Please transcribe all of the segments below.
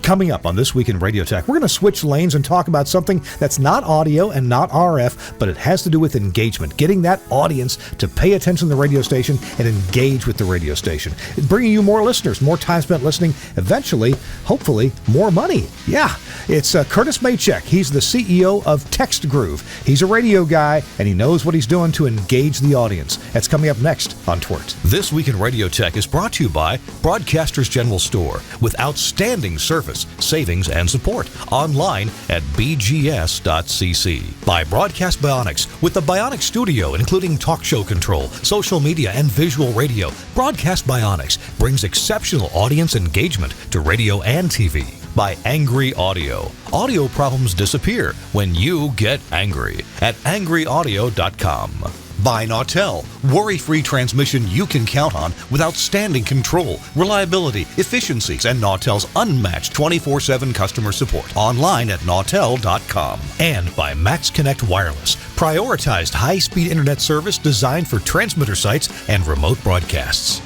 Coming up on This Week in Radio Tech, we're going to switch lanes and talk about something that's not audio and not RF, but it has to do with engagement, getting that audience to pay attention to the radio station and engage with the radio station. Bringing you more listeners, more time spent listening, eventually, hopefully, more money. Yeah, it's Curtis Machek. He's the CEO of Text Groove. He's a radio guy, and he knows what he's doing to engage the audience. That's coming up next on TWiRT. This Week in Radio Tech is brought to you by Broadcasters General Store, with outstanding service, savings, and support online at bgs.cc. By Broadcast Bionics, with the Bionic Studio, including talk show control, social media, and visual radio. Broadcast Bionics brings exceptional audience engagement to radio and TV. By Angry Audio. Audio problems disappear when you get angry at angryaudio.com. By Nautel, worry-free transmission you can count on with outstanding control, reliability, efficiencies, and Nautel's unmatched 24/7 customer support. Online at nautel.com. And by Max Connect Wireless, prioritized high-speed internet service designed for transmitter sites and remote broadcasts.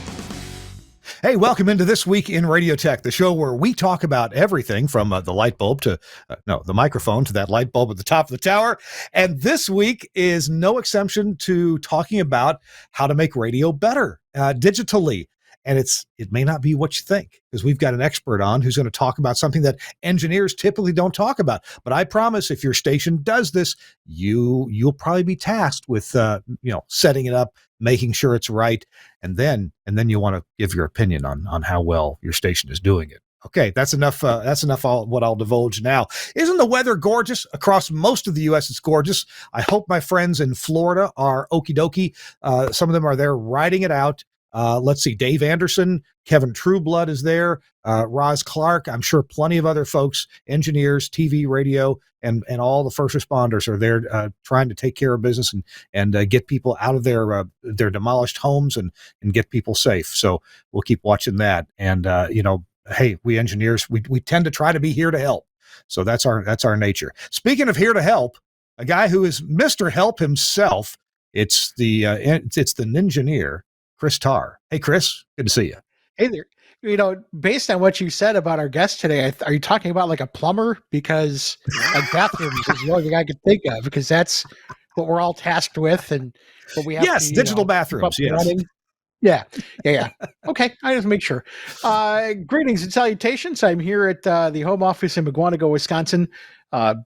Hey, welcome into This Week in Radio Tech, the show where we talk about everything from the light bulb to, the microphone to that light bulb at the top of the tower. And this week is no exception to talking about how to make radio better digitally. And it may not be what you think, because we've got an expert on who's going to talk about something that engineers typically don't talk about. But I promise, if your station does this, you'll probably be tasked with setting it up, making sure it's right, and then you want to give your opinion on how well your station is doing it. Okay, that's enough. What I'll divulge now. Isn't the weather gorgeous across most of the U.S.? It's gorgeous. I hope my friends in Florida are okie dokie. Some of them are there riding it out. Let's see, Dave Anderson, Kevin Trueblood is there, Roz Clark. I'm sure plenty of other folks, engineers, TV, radio, and all the first responders are there trying to take care of business and get people out of their demolished homes and get people safe. So we'll keep watching that. And hey, we engineers, we tend to try to be here to help. So that's our nature. Speaking of here to help, a guy who is Mr. Help himself, it's the Ninjineer, Chris Tarr. Hey, Chris, good to see you. Hey there. Based on what you said about our guest today, are you talking about like a plumber? Because like bathrooms is the only thing I could think of, because that's what we're all tasked with, and what we have. Yes, to, digital bathrooms. Yes. Running. Yeah. Okay, I just make sure. Greetings and salutations. I'm here at the home office in Mugwanago, Wisconsin.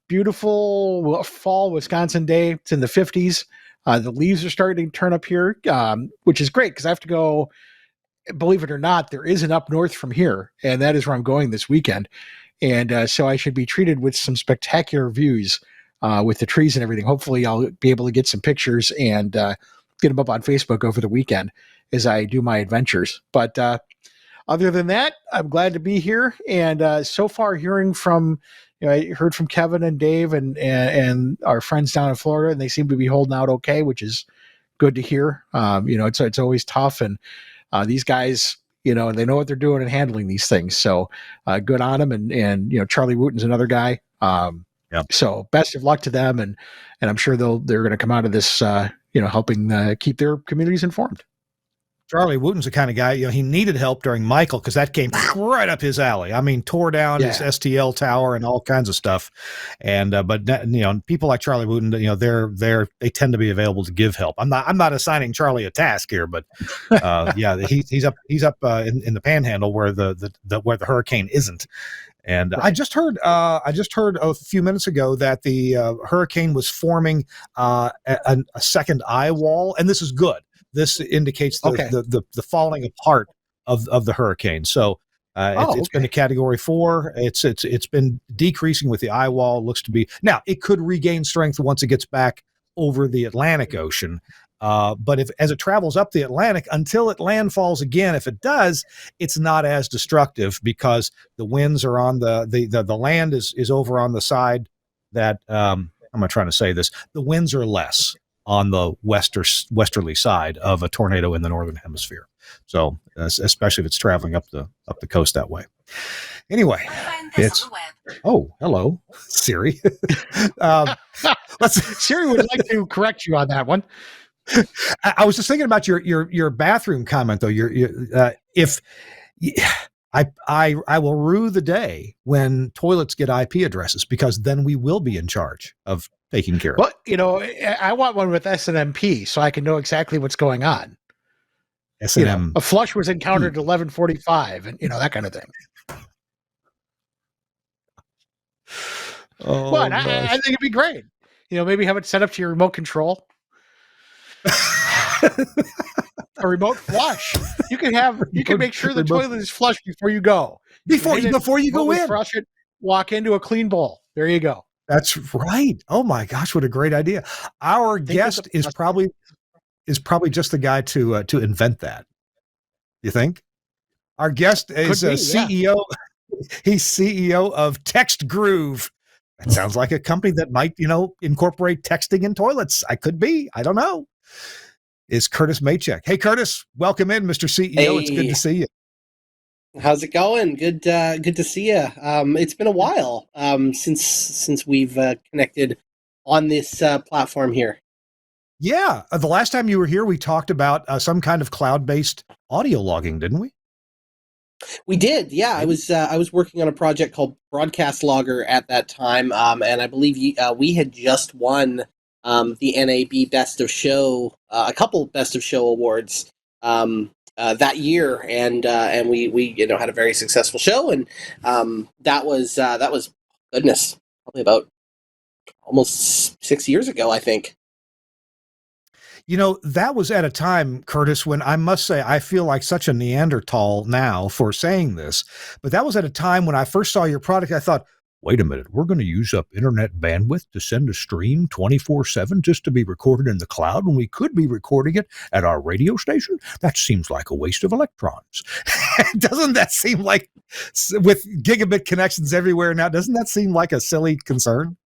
Beautiful fall Wisconsin day. It's in the 50s. The leaves are starting to turn up here, which is great because I have to go. Believe it or not, there is an up north from here, and that is where I'm going this weekend. And so I should be treated with some spectacular views with the trees and everything. Hopefully I'll be able to get some pictures and get them up on Facebook over the weekend as I do my adventures. But other than that, I'm glad to be here. And so far, hearing from, I heard from Kevin and Dave and our friends down in Florida, and they seem to be holding out okay, which is good to hear. It's always tough, and these guys, they know what they're doing and handling these things. So good on them. And Charlie Wooten's another guy. Yep. So best of luck to them. And I'm sure they're going to come out of this, helping keep their communities informed. Charlie Wooten's the kind of guy, he needed help during Michael, because that came right up his alley. I mean, tore down his STL tower and all kinds of stuff. And, but people like Charlie Wooten, they tend to be available to give help. I'm not assigning Charlie a task here, but, he's up in the Panhandle where where the hurricane isn't. And right. I just heard a few minutes ago that the hurricane was forming a second eye wall, and this is good. This indicates the falling apart of the hurricane. So it's been a Category 4. It's been decreasing with the eye wall. Looks to be now. It could regain strength once it gets back over the Atlantic Ocean. But as it travels up the Atlantic until it landfalls again, if it does, it's not as destructive because the winds are on the land is over on the side that I'm not trying to say this. The winds are less on the westerly side of a tornado in the northern hemisphere. So especially if it's traveling up the coast that way. Anyway, hello, Siri. Siri would like to correct you on that one. I was just thinking about your bathroom comment though. I will rue the day when toilets get IP addresses, because then we will be in charge of taking care of Well, I want one with SNMP so I can know exactly what's going on. it. S&M. A flush was encountered at 11:45, and that kind of thing. Oh, But I gosh. think it'd be great. Maybe have it set up to your remote control. A remote flush. You can make sure the toilet is flushed before you go. Before you go in. Flush it, walk into a clean bowl. There you go. That's right. Oh my gosh, what a great idea. Our guest is probably just the guy to invent that. You think? Our guest is CEO. He's CEO of Text Groove. That sounds like a company that might, incorporate texting in toilets. I don't know. Is Curtis Machek. Hey, Curtis, welcome in, Mr. CEO. Hey. It's good to see you. How's it going? Good to see you. It's been a while since we've connected on this platform here. Yeah, the last time you were here, we talked about some kind of cloud-based audio logging, didn't we? We did, yeah. I was working on a project called Broadcast Logger at that time, and I believe we had just won the NAB Best of Show, a couple Best of Show awards that year, and we had a very successful show, and that was goodness, probably about almost 6 years ago, I think. That was at a time, Curtis, when I must say I feel like such a Neanderthal now for saying this, but that was at a time when I first saw your product. I thought, wait a minute, we're going to use up internet bandwidth to send a stream 24/7 just to be recorded in the cloud when we could be recording it at our radio station? That seems like a waste of electrons. Doesn't that seem like, with gigabit connections everywhere now, doesn't that seem like a silly concern?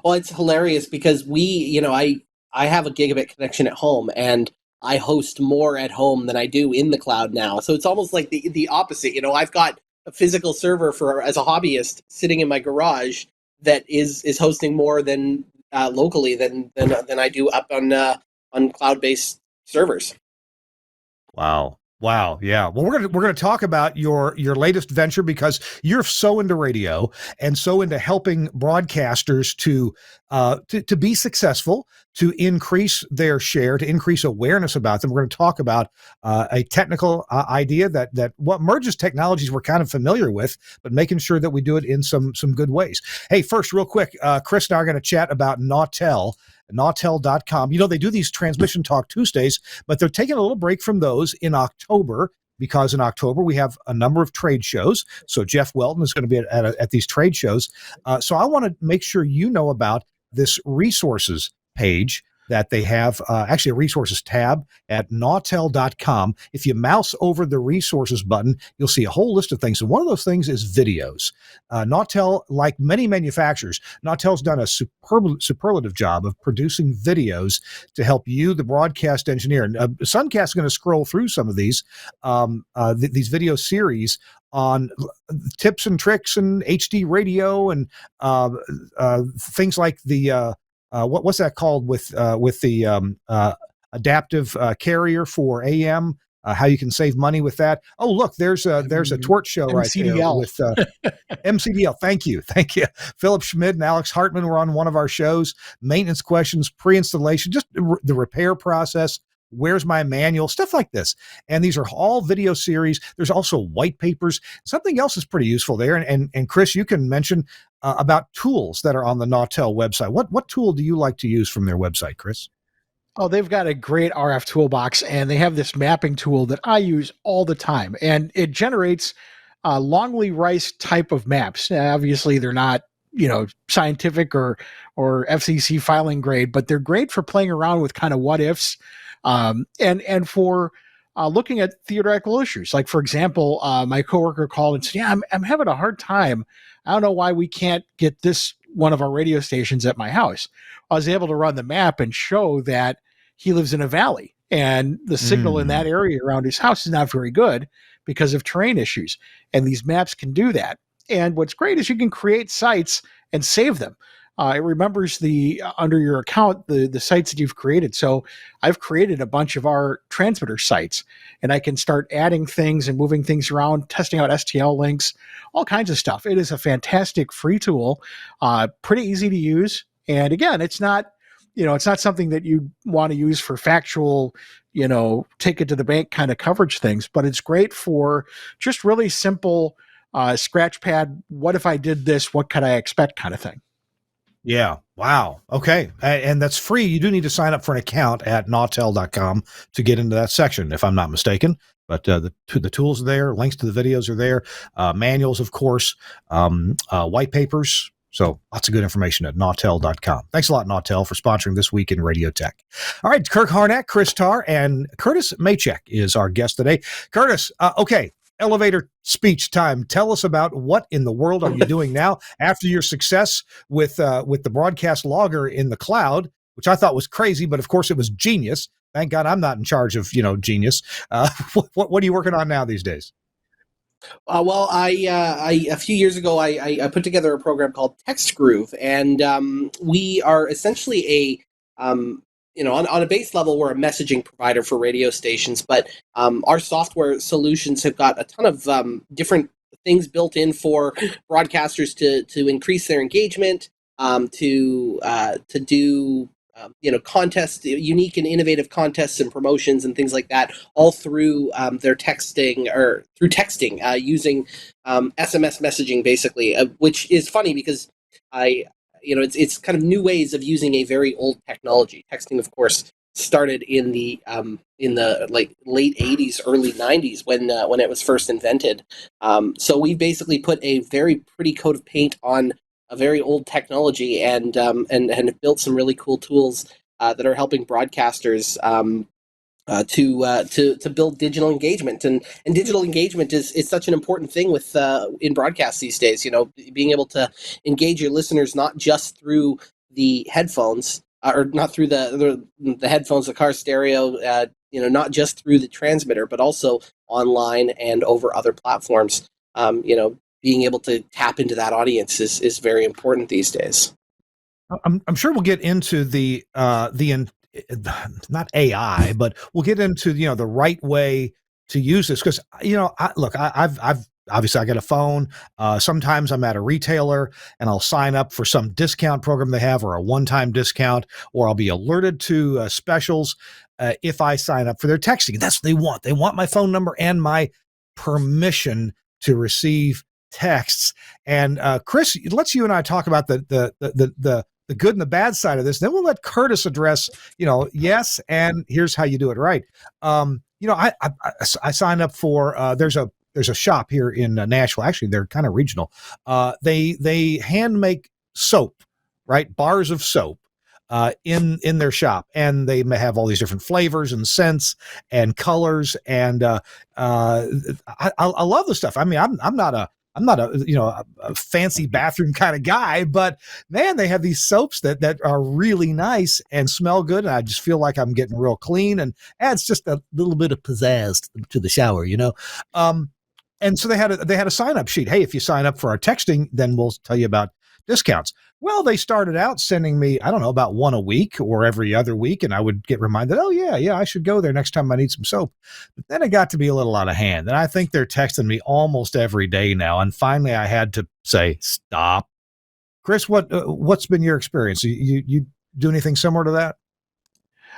Well, it's hilarious because I have a gigabit connection at home, and I host more at home than I do in the cloud now. So it's almost like the opposite. I've got a physical server as a hobbyist sitting in my garage that is hosting more than locally than I do up on cloud-based servers. Wow. Yeah. Well, we're going to talk about your latest venture, because you're so into radio and so into helping broadcasters to be successful, to increase their share, to increase awareness about them. We're going to talk about a technical idea that what merges technologies we're kind of familiar with, but making sure that we do it in some good ways. Hey, first, real quick, Chris and I are going to chat about Nautel.com. They do these Transmission Talk Tuesdays, but they're taking a little break from those in October, because in October we have a number of trade shows. So Jeff Welton is going to be at these trade shows. So I want to make sure you know about this resources page that they have, actually a resources tab at Nautel.com. If you mouse over the resources button, you'll see a whole list of things. And one of those things is videos. Nautel, like many manufacturers, Nautel's done a superlative job of producing videos to help you, the broadcast engineer. And Suncast is going to scroll through some of these video series on tips and tricks and HD radio and things like the what's that called with the adaptive carrier for AM? How you can save money with that? Oh, look, there's a TWiRT show right there with MCDL. Thank you. Philip Schmid and Alex Hartman were on one of our shows. Maintenance questions, pre-installation, just the repair process. Where's my manual? Stuff like this. And these are all video series. There's also white papers. Something else is pretty useful there. And Chris, you can mention about tools that are on the Nautel website. What tool do you like to use from their website, Chris? Oh, they've got a great RF toolbox, and they have this mapping tool that I use all the time. And it generates Longley Rice type of maps. Now, obviously, they're not scientific or FCC filing grade, but they're great for playing around with kind of what ifs. And for looking at theoretical issues. Like, for example, my coworker called and said, I'm having a hard time. I don't know why we can't get this one of our radio stations at my house. I was able to run the map and show that he lives in a valley, and the signal in that area around his house is not very good because of terrain issues. And these maps can do that. And what's great is you can create sites and save them. it remembers the under your account the sites that you've created. So I've created a bunch of our transmitter sites, and I can start adding things and moving things around, testing out STL links, all kinds of stuff. It is a fantastic free tool, pretty easy to use, and again, it's not it's not something that you want to use for factual, take it to the bank kind of coverage things, but it's great for just really simple scratch pad. What if I did this? What could I expect kind of thing. Yeah. Wow. Okay. And that's free. You do need to sign up for an account at nautel.com to get into that section, if I'm not mistaken. But the tools are there. Links to the videos are there. Manuals, of course. White papers. So lots of good information at nautel.com. Thanks a lot, Nautel, for sponsoring This Week in Radio Tech. All right. Kirk Harnack, Chris Tarr, and Curtis Machek is our guest today. Curtis, okay. Elevator speech time. Tell us about what in the world are you doing now after your success with the broadcast logger in the cloud, which I thought was crazy, but of course it was genius. Thank God I'm not in charge of genius. What are you working on now these days? Well, I a few years ago I put together a program called TextGroove, and we are essentially on a base level, we're a messaging provider for radio stations, but our software solutions have got a ton of different things built in for broadcasters to increase their engagement, to do contests, unique and innovative contests and promotions and things like that, all through their texting or through texting using SMS messaging, basically, which is funny because it's kind of new ways of using a very old technology. Texting, of course, started in the like late 80s, early 90s when it was first invented. So we basically put a very pretty coat of paint on a very old technology and have built some really cool tools that are helping broadcasters to build digital engagement, and digital engagement is such an important thing with in broadcasts these days. Being able to engage your listeners not just through the headphones or not through the headphones, the car stereo, not just through the transmitter, but also online and over other platforms. Being able to tap into that audience is very important these days. I'm sure we'll get into the not AI, but we'll get into the right way to use this, because I've obviously I got a phone. Sometimes I'm at a retailer and I'll sign up for some discount program they have, or a one-time discount, or I'll be alerted to specials if I sign up for their texting. That's what they want. They want my phone number and my permission to receive texts. And Chris, let's you and I talk about the good and the bad side of this. Then we'll let Curtis address, yes, and here's how you do it right. I signed up for there's a shop here in Nashville. Actually, they're kind of regional. They hand make soap, right? Bars of soap in their shop, and they may have all these different flavors and scents and colors. And I love the stuff. I mean, I'm not a fancy bathroom kind of guy, but man, they have these soaps that are really nice and smell good. And I just feel like I'm getting real clean, and adds just a little bit of pizzazz to the shower, And so they had a sign up sheet. Hey, if you sign up for our texting, then we'll tell you about discounts. Well, they started out sending me, I don't know, about one a week or every other week. And I would get reminded, oh yeah, I should go there next time I need some soap. But then it got to be a little out of hand. And I think they're texting me almost every day now. And finally I had to say, stop. Chris, what's been your experience? You do anything similar to that?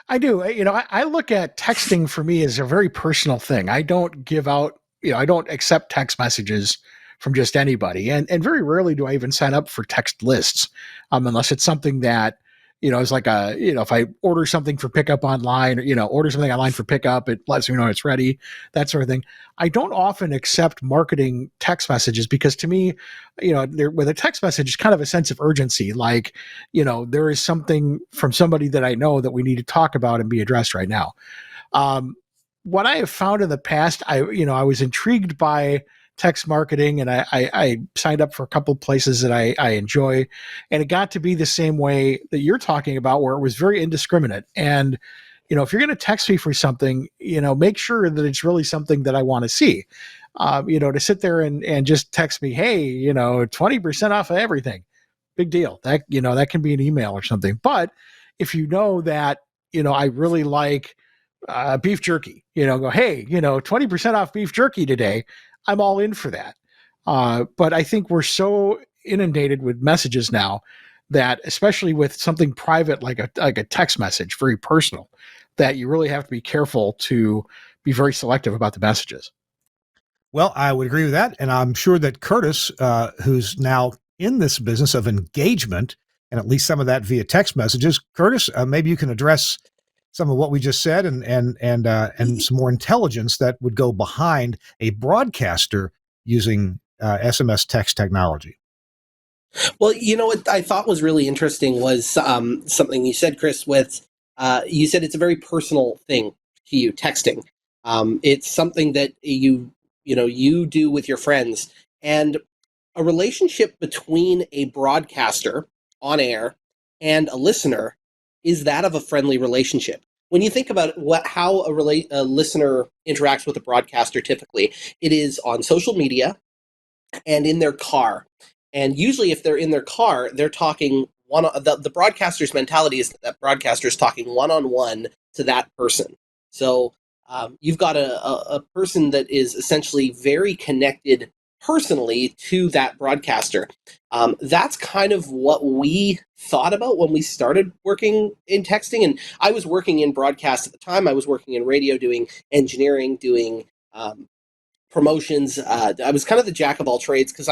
I do. I look at texting for me as a very personal thing. I don't give out, I don't accept text messages from just anybody. And very rarely do I even sign up for text lists, unless it's something that, is like if I order something for pickup online, or, order something online for pickup, it lets me know it's ready, that sort of thing. I don't often accept marketing text messages because to me, with a text message, it's kind of a sense of urgency. Like, there is something from somebody that I know that we need to talk about and be addressed right now. What I have found in the past, I was intrigued by text marketing, and I signed up for a couple of places that I enjoy, and it got to be the same way that you're talking about, where it was very indiscriminate. And if you're going to text me for something, make sure that it's really something that I want to see. To sit there and just text me, hey, 20% off of everything. big deal. That, that can be an email or something. But if you know that, I really like beef jerky, go, hey, 20% off beef jerky today. I'm all in for that. But I think we're so inundated with messages now that, especially with something private like a text message, very personal, that you really have to be careful to be very selective about the messages. Well, I would agree with that. And I'm sure that Curtis, who's now in this business of engagement, and at least some of that via text messages, Curtis, maybe you can address some of what we just said and some more intelligence that would go behind a broadcaster using SMS text technology. Well, what I thought was really interesting was something you said, Chris, with you said it's a very personal thing to you, texting. It's something that you do with your friends, and a relationship between a broadcaster on air and a listener is that of a friendly relationship. When you think about how a listener interacts with a broadcaster, typically it is on social media and in their car. And usually if they're in their car, they're talking the broadcaster's mentality is that broadcaster is talking one-on-one to that person. So you've got a person that is essentially very connected personally to that broadcaster. That's kind of what we thought about when we started working in texting. And I was working in broadcast at the time. I was working in radio, doing engineering, doing promotions. I was kind of the jack of all trades because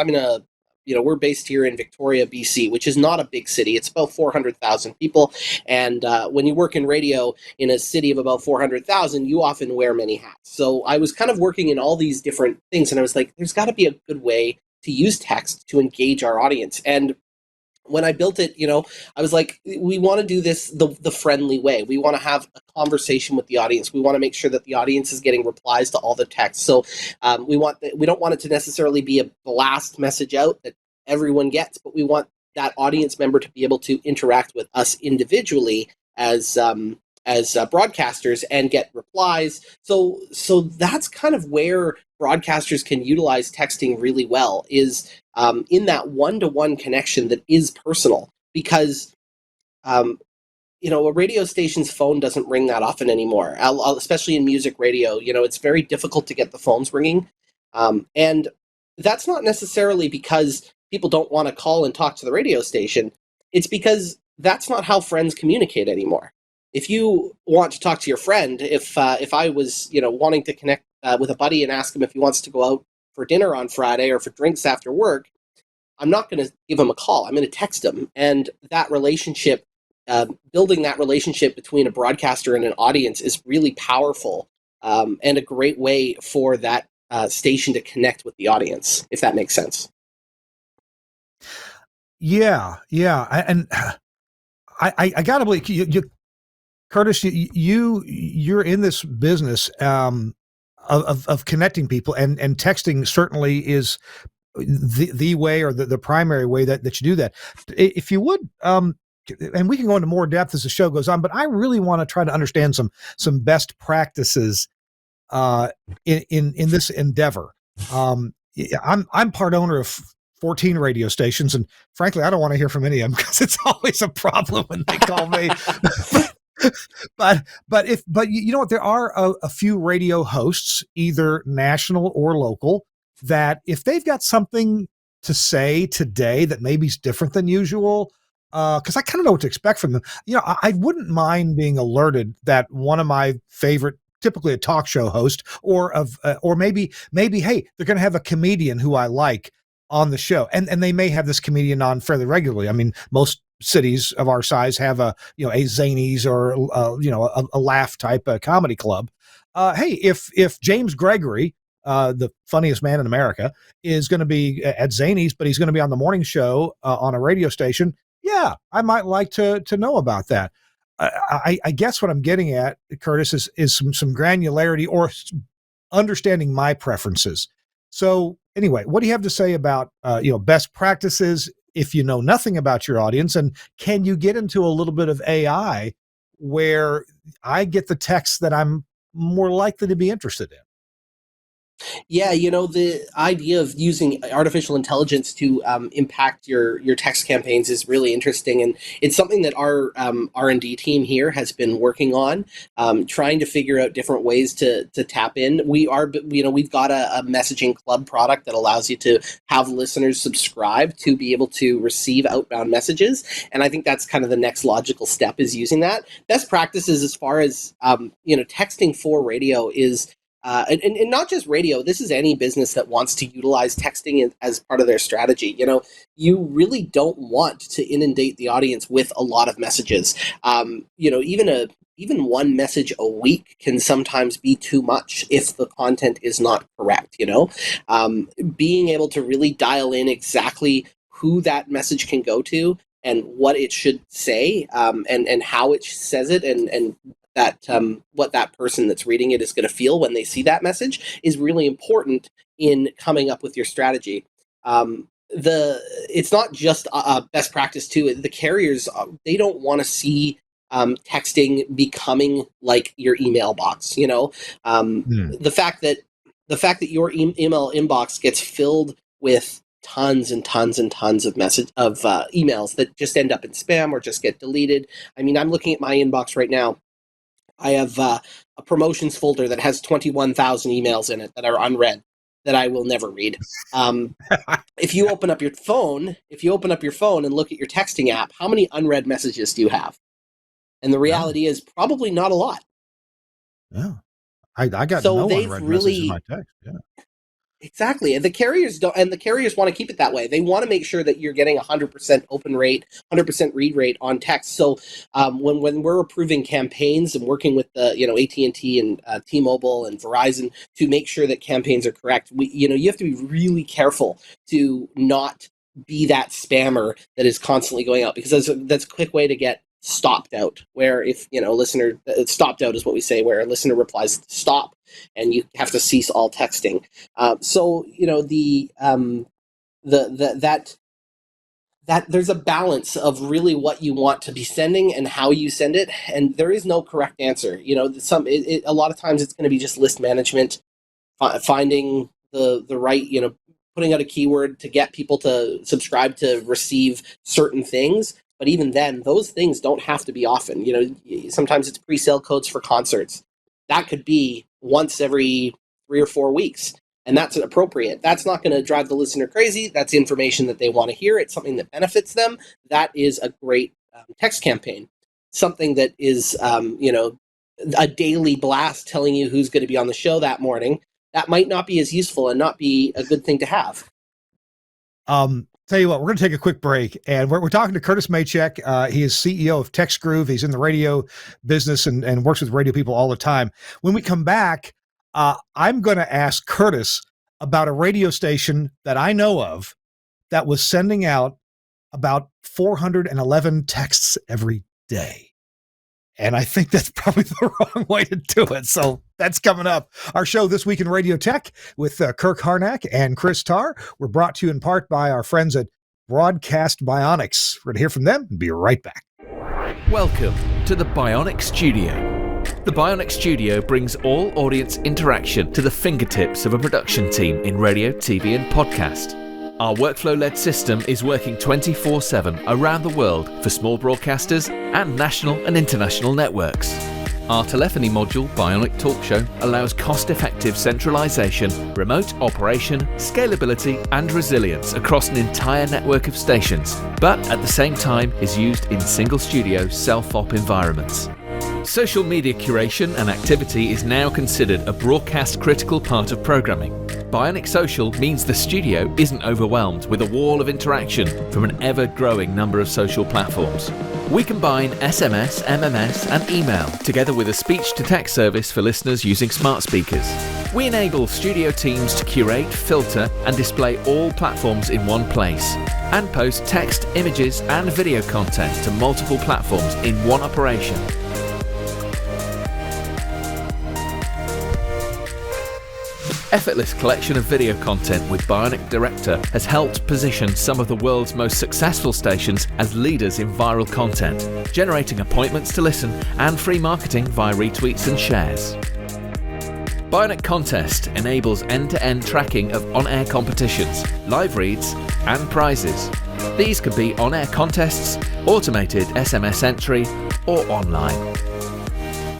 we're based here in Victoria, BC, which is not a big city. It's about 400,000 people. And when you work in radio in a city of about 400,000, you often wear many hats. So I was kind of working in all these different things. And I was like, there's got to be a good way to use text to engage our audience. And when I built it, I was like, we want to do this the friendly way. We want to have a conversation with the audience. We want to make sure that the audience is getting replies to all the text. So we don't want it to necessarily be a blast message out that everyone gets, but we want that audience member to be able to interact with us individually as broadcasters and get replies. So that's kind of where broadcasters can utilize texting really well, is in that one-to-one connection that is personal, because a radio station's phone doesn't ring that often anymore, especially in music radio. It's very difficult to get the phones ringing, and that's not necessarily because people don't want to call and talk to the radio station. It's because that's not how friends communicate anymore. If you want to talk to your friend, if I was wanting to connect with a buddy and ask him if he wants to go out for dinner on Friday or for drinks after work, I'm not going to give him a call. I'm going to text him. And that relationship, building that relationship between a broadcaster and an audience is really powerful, and a great way for that station to connect with the audience, if that makes sense. Yeah. And I got to believe you Curtis, you're in this business of connecting people, and texting certainly is the way, or the primary way that you do that. If you would, and we can go into more depth as the show goes on, but I really want to try to understand some best practices in this endeavor. I'm part owner of 14 radio stations, and frankly, I don't want to hear from any of them because it's always a problem when they call me. But you know what? There are a few radio hosts, either national or local, that if they've got something to say today that maybe is different than usual, because I kind of know what to expect from them. I wouldn't mind being alerted that one of my favorite, typically a talk show host, or maybe, hey, they're going to have a comedian who I like on the show, and they may have this comedian on fairly regularly. I mean, most cities of our size have a Zanies or a laugh type comedy club. Hey, if James Gregory, the funniest man in America, is going to be at Zanies, but he's going to be on the morning show on a radio station, yeah, I might like to know about that. I guess what I'm getting at, Curtis, is some granularity or understanding my preferences. So anyway, what do you have to say about best practices if you know nothing about your audience, and can you get into a little bit of AI where I get the text that I'm more likely to be interested in? Yeah, the idea of using artificial intelligence to impact your text campaigns is really interesting, and it's something that our R&D team here has been working on, trying to figure out different ways to tap in. We've got a messaging club product that allows you to have listeners subscribe to be able to receive outbound messages, and I think that's kind of the next logical step, is using that. Best practices as far as texting for radio is. And not just radio, this is any business that wants to utilize texting as part of their strategy. You really don't want to inundate the audience with a lot of messages. Even one message a week can sometimes be too much if the content is not correct. Being able to really dial in exactly who that message can go to and what it should say, and how it says it, and that what that person that's reading it is going to feel when they see that message is really important in coming up with your strategy. It's not just a best practice too. The carriers, they don't want to see texting becoming like your email box. The fact that your email inbox gets filled with tons and tons and tons of emails that just end up in spam or just get deleted. I mean, I'm looking at my inbox right now. I have a promotions folder that has 21,000 emails in it that are unread, that I will never read. If you open up your phone and look at your texting app, how many unread messages do you have? And the reality is probably not a lot. Yeah, I got no unread messages in my text. Yeah. Exactly. And the carriers want to keep it that way. They want to make sure that you're getting 100% open rate, 100% read rate on text. So when we're approving campaigns and working with the AT&T and T-Mobile and Verizon to make sure that campaigns are correct, you have to be really careful to not be that spammer that is constantly going out, because that's a quick way to get stopped out, where if listener stopped out is what we say, where a listener replies stop and you have to cease all texting. That there's a balance of really what you want to be sending and how you send it, and there is no correct answer. A lot of times it's going to be just list management, finding the right, putting out a keyword to get people to subscribe to receive certain things. But even then, those things don't have to be often. Sometimes it's pre-sale codes for concerts. That could be once every 3 or 4 weeks, and that's appropriate. That's not going to drive the listener crazy. That's information that they want to hear. It's something that benefits them. That is a great text campaign. Something that is, a daily blast telling you who's going to be on the show that morning, that might not be as useful and not be a good thing to have. Tell you what, we're going to take a quick break, and we're talking to Curtis Machek. He is CEO of TextGroove. He's in the radio business and works with radio people all the time. When we come back, I'm going to ask Curtis about a radio station that I know of that was sending out about 411 texts every day. And I think that's probably the wrong way to do it. So that's coming up. Our show This Week in Radio Tech with Kirk Harnack and Chris Tarr. We're brought to you in part by our friends at Broadcast Bionics. We're going to hear from them and be right back. Welcome to the Bionic Studio. The Bionic Studio brings all audience interaction to the fingertips of a production team in radio, TV, and podcast. Our workflow-led system is working 24/7 around the world for small broadcasters and national and international networks. Our telephony module, Bionic Talk Show, allows cost-effective centralization, remote operation, scalability, and resilience across an entire network of stations, but at the same time is used in single-studio self-op environments. Social media curation and activity is now considered a broadcast-critical part of programming. Bionic Social means the studio isn't overwhelmed with a wall of interaction from an ever-growing number of social platforms. We combine SMS, MMS, and email together with a speech-to-text service for listeners using smart speakers. We enable studio teams to curate, filter, and display all platforms in one place, and post text, images, and video content to multiple platforms in one operation. Effortless collection of video content with Bionic Director has helped position some of the world's most successful stations as leaders in viral content, generating appointments to listen and free marketing via retweets and shares. Bionic Contest enables end-to-end tracking of on-air competitions, live reads, and prizes. These can be on-air contests, automated SMS entry, or online.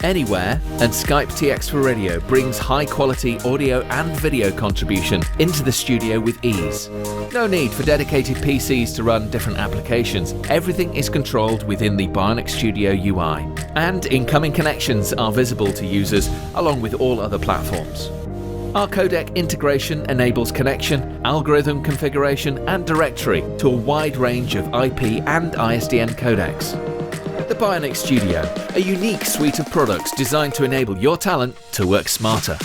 Anywhere, and Skype TX for Radio brings high-quality audio and video contribution into the studio with ease. No need for dedicated PCs to run different applications. Everything is controlled within the Bionic Studio UI, and incoming connections are visible to users along with all other platforms. Our codec integration enables connection, algorithm configuration, and directory to a wide range of IP and ISDN codecs. The Bionic Studio, a unique suite of products designed to enable your talent to work smarter.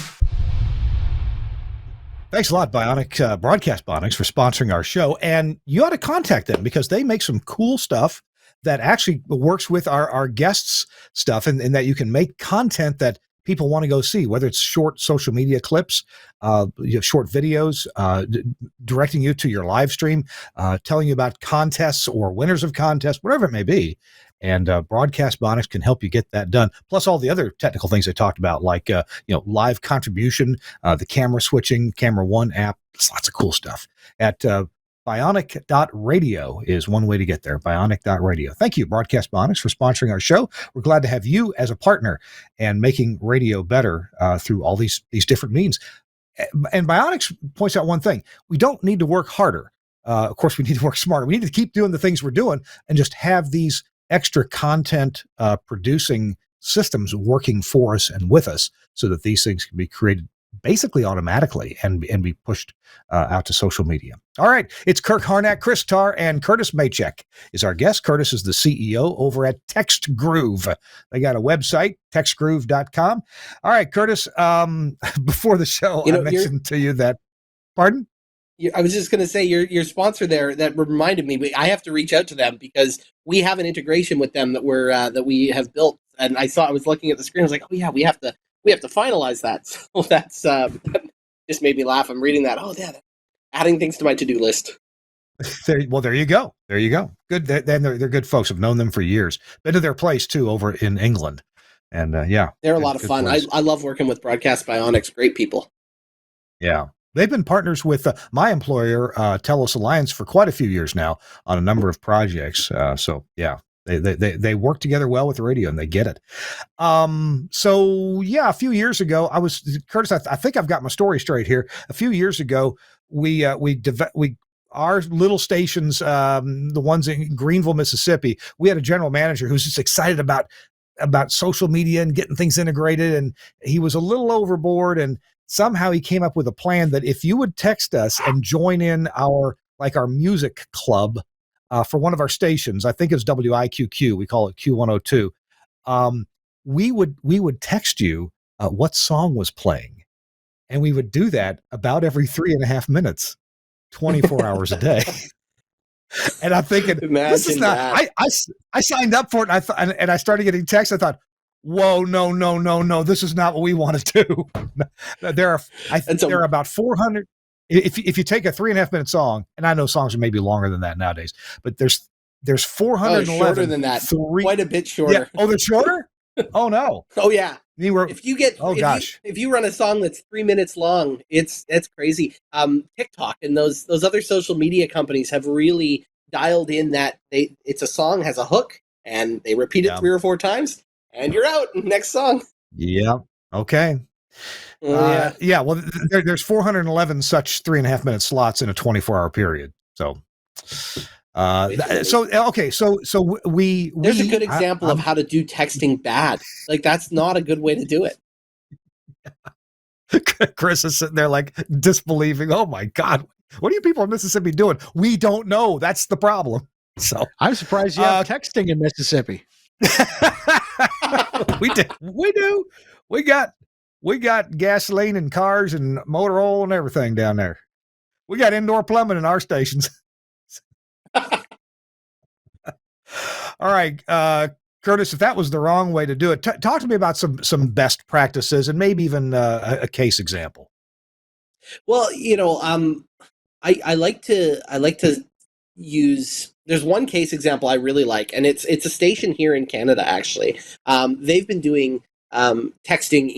Thanks a lot, Bionic, Broadcast Bionics, for sponsoring our show. And you ought to contact them because they make some cool stuff that actually works with our guests' stuff, and that you can make content that people want to go see, whether it's short social media clips, short videos, directing you to your live stream, telling you about contests or winners of contests, whatever it may be. And Broadcast Bionics can help you get that done. Plus all the other technical things I talked about, like live contribution, the camera switching, Camera One app. There's lots of cool stuff at bionic.radio is one way to get there. Bionic.radio. Thank you, Broadcast Bionics, for sponsoring our show. We're glad to have you as a partner and making radio better through all these different means. And Bionics points out one thing: we don't need to work harder. Of course, we need to work smarter. We need to keep doing the things we're doing and just have these extra content producing systems working for us and with us so that these things can be created basically automatically and be pushed out to social media. All right. It's Kirk Harnack, Chris Tarr, and Curtis Machek is our guest. Curtis is the CEO over at TextGroove. They got a website, textgroove.com. All right, Curtis, before the show, I mentioned to you that, pardon? I was just going to say your sponsor there, that reminded me, I have to reach out to them because we have an integration with them that we have built. And I was looking at the screen. I was like, oh yeah, we have to finalize that. So that's just made me laugh. I'm reading that. Oh yeah, adding things to my to-do list. There you go. There you go. Good. They're good folks. I've known them for years. Been to their place too over in England. And they're a lot of fun. I love working with Broadcast Bionics. Great people. Yeah. They've been partners with my employer, Telos Alliance, for quite a few years now on a number of projects. So yeah, they work together well with the radio and they get it. So yeah, a few years ago, Curtis. I think I've got my story straight here. A few years ago, our little stations, the ones in Greenville, Mississippi, we had a general manager who's just excited about social media and getting things integrated, and he was a little overboard, and somehow he came up with a plan that if you would text us and join in our music club for one of our stations, I think it's WIQQ, we call it Q102, we would text you what song was playing, and we would do that about every 3.5 minutes, 24 hours a day. And I'm thinking, this is not. I signed up for it, and I started getting texts. I thought, whoa, no, this is not what we want to do. There are about 400. If you take a 3.5 minute song, and I know songs are maybe longer than that nowadays, but there's 411. Shorter than that. Quite a bit shorter. Yeah. Oh, they're shorter? Oh no. Oh yeah. If you run a song that's 3 minutes long, it's crazy. TikTok and those other social media companies have really dialed in that it's a song has a hook and they repeat it 3 or 4 times and you're out. Next song. Yeah. Okay. Yeah. Well, there's 411 such 3.5 minute slots in a 24-hour period. So. There's a good example of how to do texting bad. Like that's not a good way to do it. Chris is sitting there like disbelieving. Oh my God, what are you people in Mississippi doing? We don't know. That's the problem. So I'm surprised you have texting in Mississippi. We do. We got gasoline and cars and motor oil and everything down there. We got indoor plumbing in our stations. All right, Curtis, if that was the wrong way to do it, talk to me about some best practices and maybe even a case example. Well, I like to use. There's one case example I really like, and it's a station here in Canada. Actually, they've been doing texting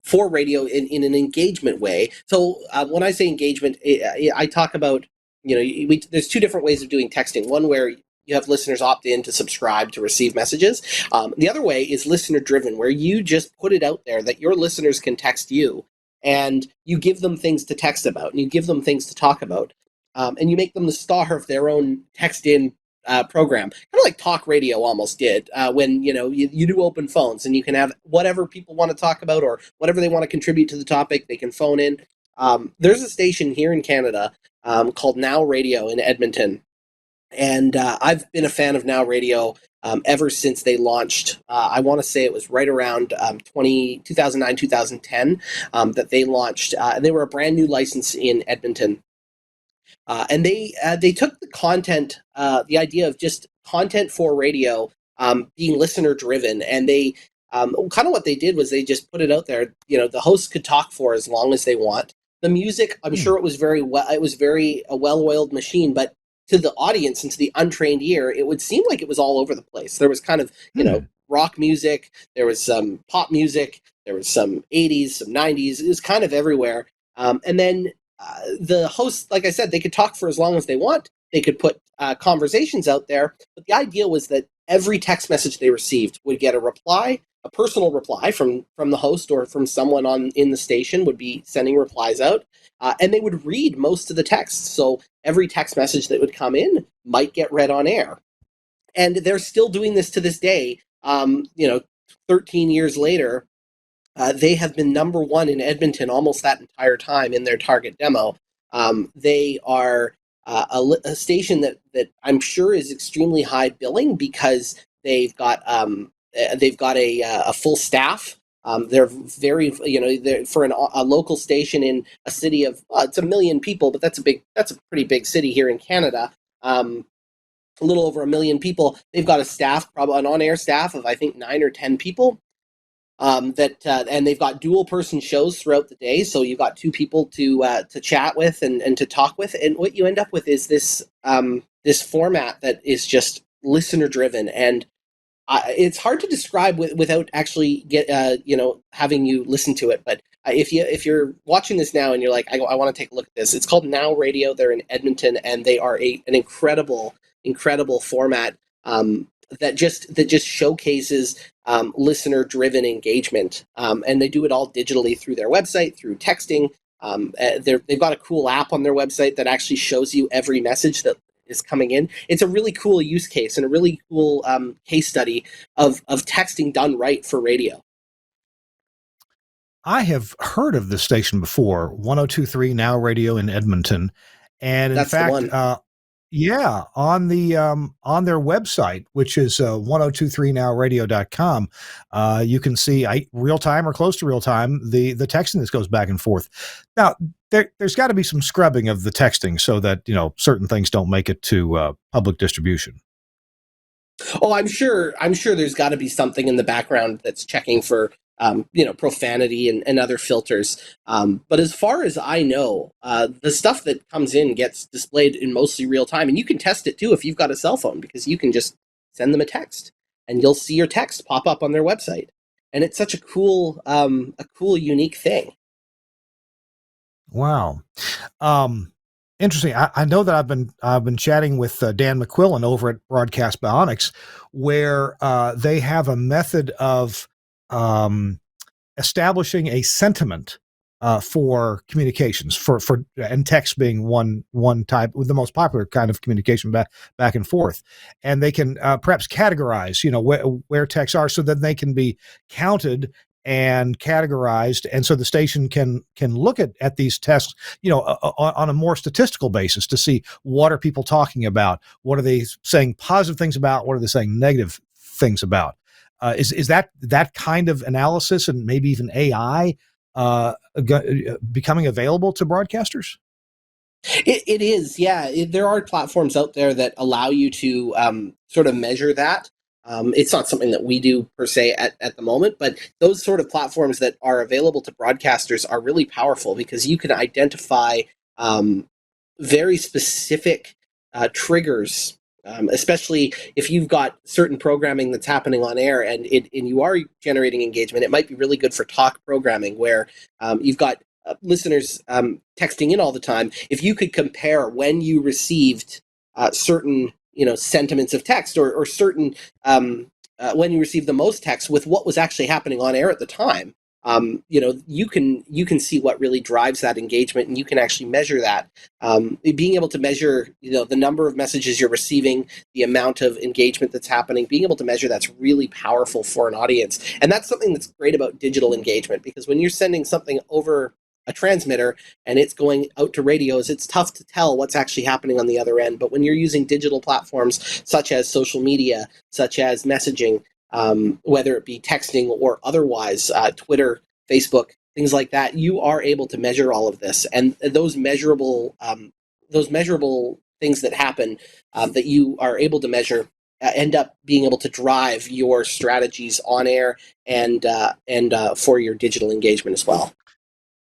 for radio in an engagement way. So when I say engagement, I talk about, there's two different ways of doing texting. One where you have listeners opt in to subscribe to receive messages. The other way is listener driven, where you just put it out there that your listeners can text you, and you give them things to text about, and you give them things to talk about, and you make them the star of their own text-in program, kind of like talk radio almost did when you do open phones, and you can have whatever people want to talk about or whatever they want to contribute to the topic. They can phone in. There's a station here in Canada called Now Radio in Edmonton, and I've been a fan of Now Radio ever since they launched. I want to say it was right around 2009, 2010 that they launched. They were a brand new license in Edmonton. And they took the content, the idea of just content for radio being listener driven, and they kind of what they did was they just put it out there. The hosts could talk for as long as they want. The music, I'm sure it was very a well-oiled machine, but to the audience and to the untrained ear, it would seem like it was all over the place. There was kind of rock music, there was some pop music, there was some 80s, some 90s. It was kind of everywhere. And then the hosts, like I said, they could talk for as long as they want. They could put conversations out there. But the idea was that every text message they received would get a reply, a personal reply from the host or from someone in the station would be sending replies out. And they would read most of the text. So every text message that would come in might get read on air. And they're still doing this to this day. 13 years later, they have been number one in Edmonton almost that entire time in their target demo. They are a station that I'm sure is extremely high billing because they've got a full staff. They're very, they're, for a local station in a city of it's 1 million people, but that's a pretty big city here in Canada. A little over 1 million people. They've got a staff, probably an on-air staff of I think 9 or 10 people. And they've got dual person shows throughout the day, so you've got two people to chat with and to talk with, and what you end up with is this format that is just listener driven, and it's hard to describe without actually having you listen to it. But if you're watching this now and you're like, I want to take a look at this, it's called Now Radio. They're in Edmonton, and they are an incredible format that just showcases listener driven engagement, and they do it all digitally through their website, through texting. They've got a cool app on their website that actually shows you every message that is coming in. It's a really cool use case and a really cool case study of texting done right for radio. I have heard of this station before, 102.3 Now Radio in Edmonton, and in That's fact, the one. Yeah, on their website, which is 1023nowradio.com, you can see real time or close to real time the texting that goes back and forth. Now, there's got to be some scrubbing of the texting so that certain things don't make it to public distribution. Oh, I'm sure there's got to be something in the background that's checking for profanity and other filters. But as far as I know, the stuff that comes in gets displayed in mostly real time, and you can test it too if you've got a cell phone, because you can just send them a text and you'll see your text pop up on their website. And it's such a cool, unique thing. Wow. Interesting. I know that I've been chatting with Dan McQuillan over at Broadcast Bionics, where they have a method of establishing a sentiment for communications, and text being one type, with the most popular kind of communication back and forth, and they can perhaps categorize, where texts are, so that they can be counted and categorized, and so the station can look at these texts, on a more statistical basis to see what are people talking about, what are they saying positive things about, what are they saying negative things about. Is that kind of analysis and maybe even AI becoming available to broadcasters? It is, yeah. There are platforms out there that allow you to sort of measure that. It's not something that we do per se at the moment, but those sort of platforms that are available to broadcasters are really powerful, because you can identify very specific triggers especially if you've got certain programming that's happening on air and you are generating engagement. It might be really good for talk programming where you've got listeners texting in all the time. If you could compare when you received certain sentiments of text or certain when you received the most text with what was actually happening on air at the time, you can see what really drives that engagement, and you can actually measure that. Being able to measure, the number of messages you're receiving, the amount of engagement that's happening, being able to measure that's really powerful for an audience. And that's something that's great about digital engagement, because when you're sending something over a transmitter and it's going out to radios, it's tough to tell what's actually happening on the other end. But when you're using digital platforms such as social media, such as messaging, whether it be texting or otherwise, Twitter, Facebook, things like that, you are able to measure all of this, and those measurable things that happen that you are able to measure end up being able to drive your strategies on air and for your digital engagement as well.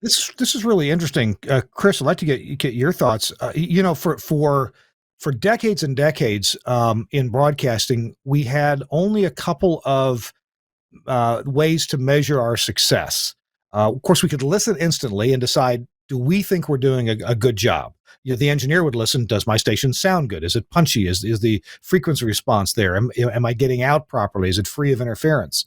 This is really interesting, Chris. I'd like to get your thoughts. For decades and decades in broadcasting, we had only a couple of ways to measure our success. Of course, we could listen instantly and decide, do we think we're doing a good job? The engineer would listen. Does my station sound good? Is it punchy? Is the frequency response there? Am I getting out properly? Is it free of interference?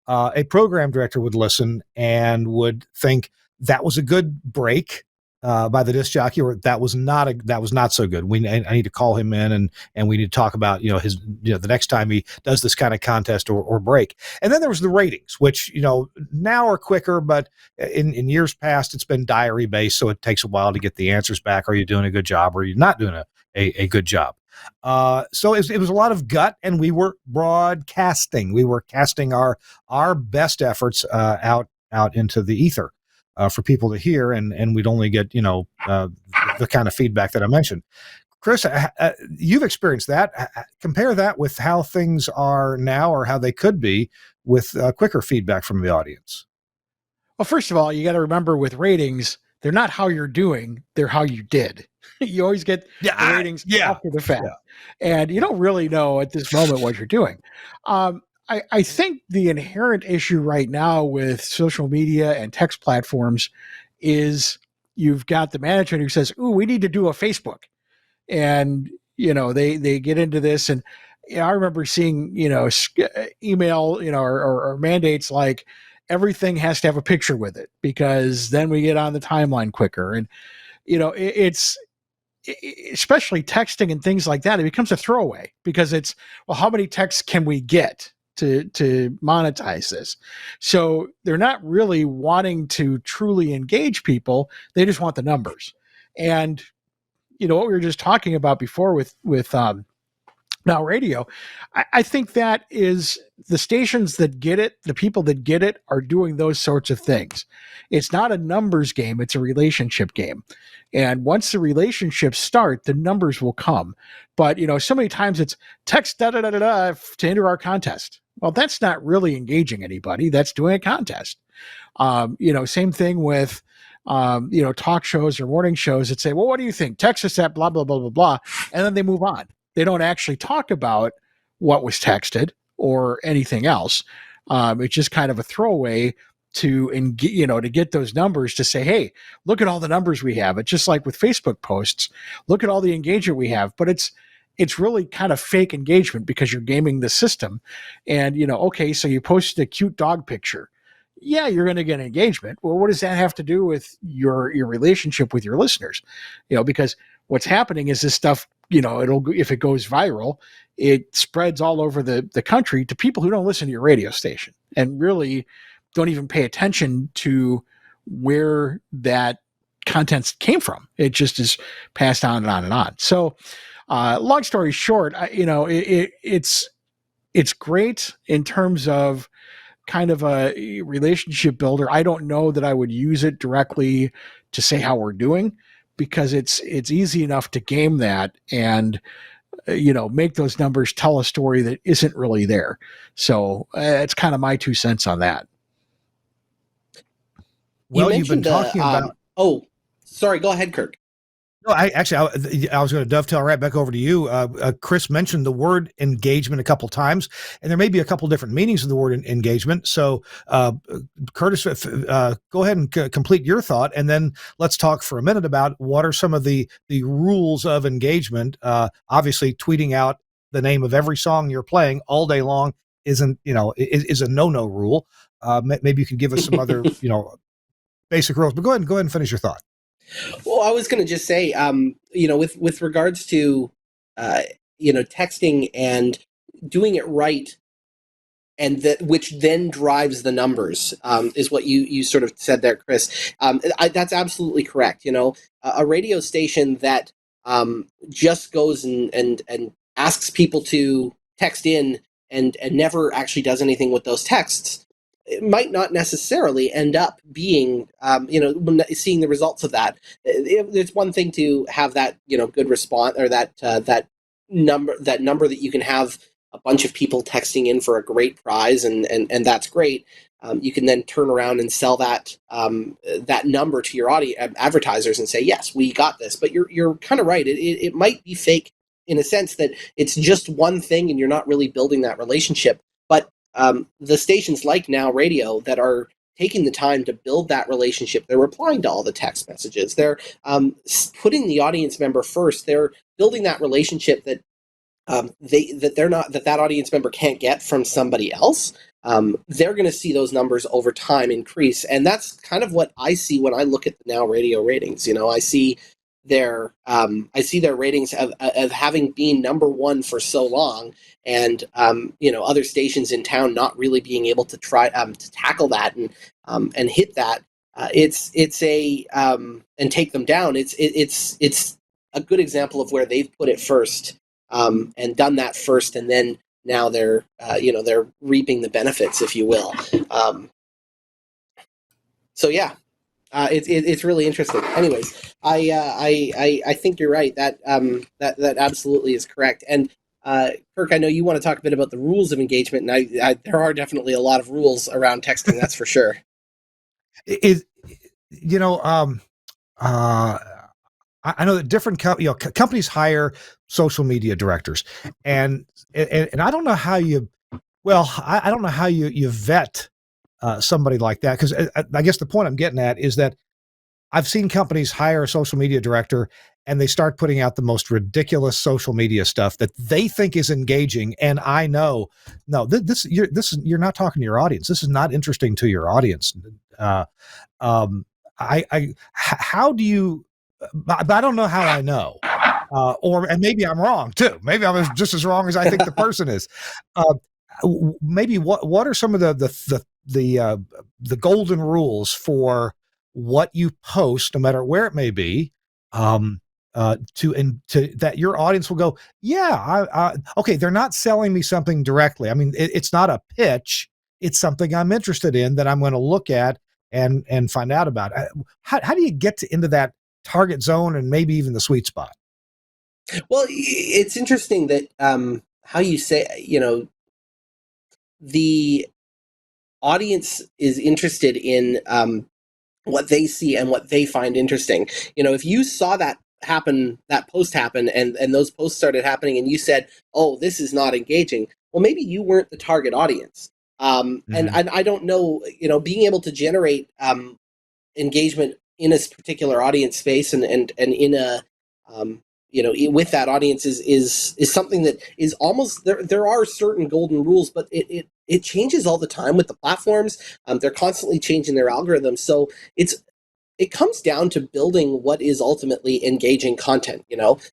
A program director would listen and would think that was a good break by the disc jockey, or that was not so good. I need to call him in and we need to talk about the next time he does this kind of contest or break. And then there was the ratings, which now are quicker, but in years past it's been diary based, so it takes a while to get the answers back. Are you doing a good job, or are you not doing a good job? So it was a lot of gut, and we were broadcasting. We were casting our best efforts out into the ether. For people to hear, and we'd only get the kind of feedback that I mentioned. Chris, you've experienced that. Compare that with how things are now, or how they could be, with quicker feedback from the audience. Well, first of all, you got to remember, with ratings, they're not how you're doing; they're how you did. You always get the ratings after the fact, and you don't really know at this moment what you're doing. I think the inherent issue right now with social media and text platforms is you've got the management who says, "Ooh, we need to do a Facebook," and they get into this, and I remember seeing email or mandates like everything has to have a picture with it, because then we get on the timeline quicker, and it's especially texting and things like that. It becomes a throwaway, because it's, well, how many texts can we get to monetize this? So they're not really wanting to truly engage people. They just want the numbers. And what we were just talking about before with Now Radio, I think that is the stations that get it, the people that get it, are doing those sorts of things. It's not a numbers game, it's a relationship game. And once the relationships start, the numbers will come. But so many times it's text to enter our contest. Well, that's not really engaging anybody. That's doing a contest. Same thing with talk shows or morning shows that say, well, what do you think? Text us at blah, blah, blah, blah, blah. And then they move on. They don't actually talk about what was texted or anything else. It's just kind of a throwaway to get those numbers, to say, hey, look at all the numbers we have. It's just like with Facebook posts. Look at all the engagement we have. But it's really kind of fake engagement, because you're gaming the system. And, okay, so you posted a cute dog picture. Yeah, you're going to get engagement. Well, what does that have to do with your relationship with your listeners? Because what's happening is this stuff, if it goes viral, it spreads all over the country to people who don't listen to your radio station and really don't even pay attention to where that content came from. It just is passed on and on and on. So, long story short, it's great in terms of kind of a relationship builder. I don't know that I would use it directly to say how we're doing, because it's easy enough to game that and make those numbers tell a story that isn't really there. So it's kind of my 2 cents on that. Well, you've been talking about. Oh, sorry. Go ahead, Kirk. No, I was going to dovetail right back over to you. Chris mentioned the word engagement a couple times, and there may be a couple different meanings of the word engagement. So, Curtis, go ahead and complete your thought, and then let's talk for a minute about what are some of the rules of engagement. Obviously, tweeting out the name of every song you're playing all day long isn't, is a no rule. Maybe you could give us some other, basic rules. But go ahead and finish your thought. Well, I was going to just say, with regards to, texting and doing it right, and that which then drives the numbers, is what you sort of said there, Chris. That's absolutely correct. A radio station that just goes and asks people to text in and never actually does anything with those texts, it might not necessarily end up being, seeing the results of that. It's one thing to have that, good response, or that number that you can have a bunch of people texting in for a great prize, and that's great. You can then turn around and sell that number to your advertisers and say, yes, we got this. But you're kind of right. It might be fake in a sense that it's just one thing and you're not really building that relationship. But the stations like Now Radio that are taking the time to build that relationship, they're replying to all the text messages. They're putting the audience member first. They're building that relationship that that audience member can't get from somebody else. They're going to see those numbers over time increase, and that's kind of what I see when I look at the Now Radio ratings. I see their ratings of having been number one for so long, and other stations in town not really being able to try to tackle that and hit that. It's a and take them down. It's a good example of where they've put it first. And done that first, and then now they're reaping the benefits, if you will. So yeah, it's really interesting. Anyways, I think you're right. That absolutely is correct. And Kirk, I know you want to talk a bit about the rules of engagement, and there are definitely a lot of rules around texting. That's for sure. I know that different companies hire social media directors, and I don't know how I don't know how you vet somebody like that, because I guess the point I'm getting at is that I've seen companies hire a social media director and they start putting out the most ridiculous social media stuff that they think is engaging, and I know, no, you're not talking to your audience. This is not interesting to your audience. How do you? But I don't know how I know, and maybe I'm wrong too. Maybe I'm just as wrong as I think the person is. Maybe what are some of the golden rules for what you post, no matter where it may be, to that your audience will go, yeah, okay, they're not selling me something directly. I mean, it's not a pitch. It's something I'm interested in that I'm going to look at and find out about. How do you get into that target zone and maybe even the sweet spot? Well, it's interesting that how you say, the audience is interested in what they see and what they find interesting. If you saw that post happen, and those posts started happening, and you said, oh, this is not engaging, well, maybe you weren't the target audience. And I don't know, being able to generate engagement in a particular audience space and in a with that audience is something that is almost there are certain golden rules, but it changes all the time with the platforms. They're constantly changing their algorithms, so it comes down to building what is ultimately engaging content,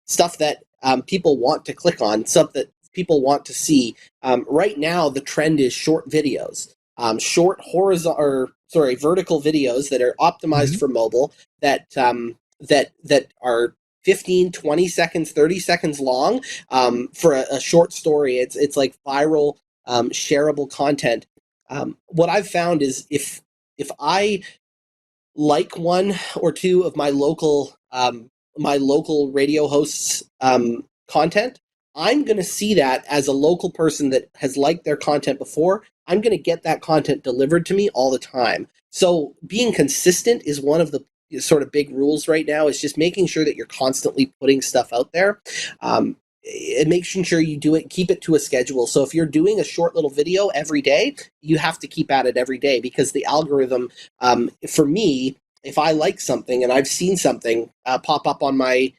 stuff that people want to click on, stuff that people want to see. Right now the trend is short videos, short vertical videos that are optimized for mobile, that are 15, 20 seconds, 30 seconds long, for a short story. It's like viral, shareable content. What I've found is if I like one or two of my local radio hosts' content, I'm going to see that as a local person that has liked their content before. I'm going to get that content delivered to me all the time. So being consistent is one of the sort of big rules right now is just making sure that you're constantly putting stuff out there. And making sure you do it, keep it to a schedule. So if you're doing a short little video every day, you have to keep at it every day, because the algorithm, for me, if I like something and I've seen something pop up on my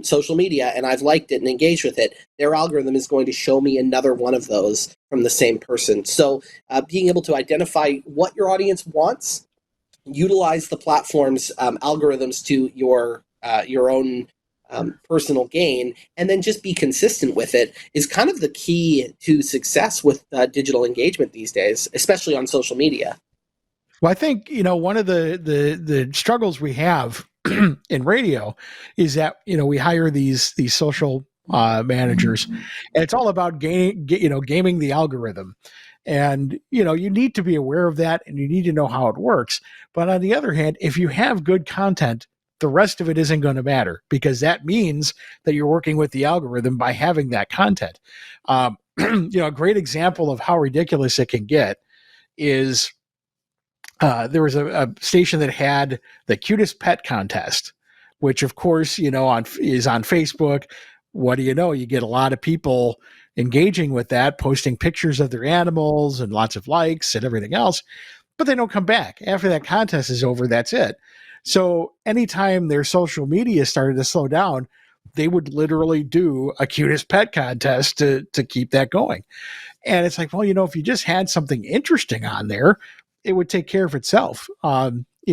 social media and I've liked it and engaged with it, their algorithm is going to show me another one of those from the same person. So being able to identify what your audience wants, utilize the platform's algorithms to your own personal gain, and then just be consistent with it is kind of the key to success with digital engagement these days, especially on social media. Well, I think, one of the struggles we have in radio is that, we hire these social managers, and it's all about gaming the algorithm. And, you need to be aware of that, and you need to know how it works. But on the other hand, if you have good content, the rest of it isn't going to matter, because that means that you're working with the algorithm by having that content. A great example of how ridiculous it can get is there was a station that had the cutest pet contest, which of course, is on Facebook. What do you know? You get a lot of people engaging with that, posting pictures of their animals and lots of likes and everything else, but they don't come back. After that contest is over, that's it. So anytime their social media started to slow down, they would literally do a cutest pet contest to keep that going. And it's like, well, if you just had something interesting on there, it would take care of itself.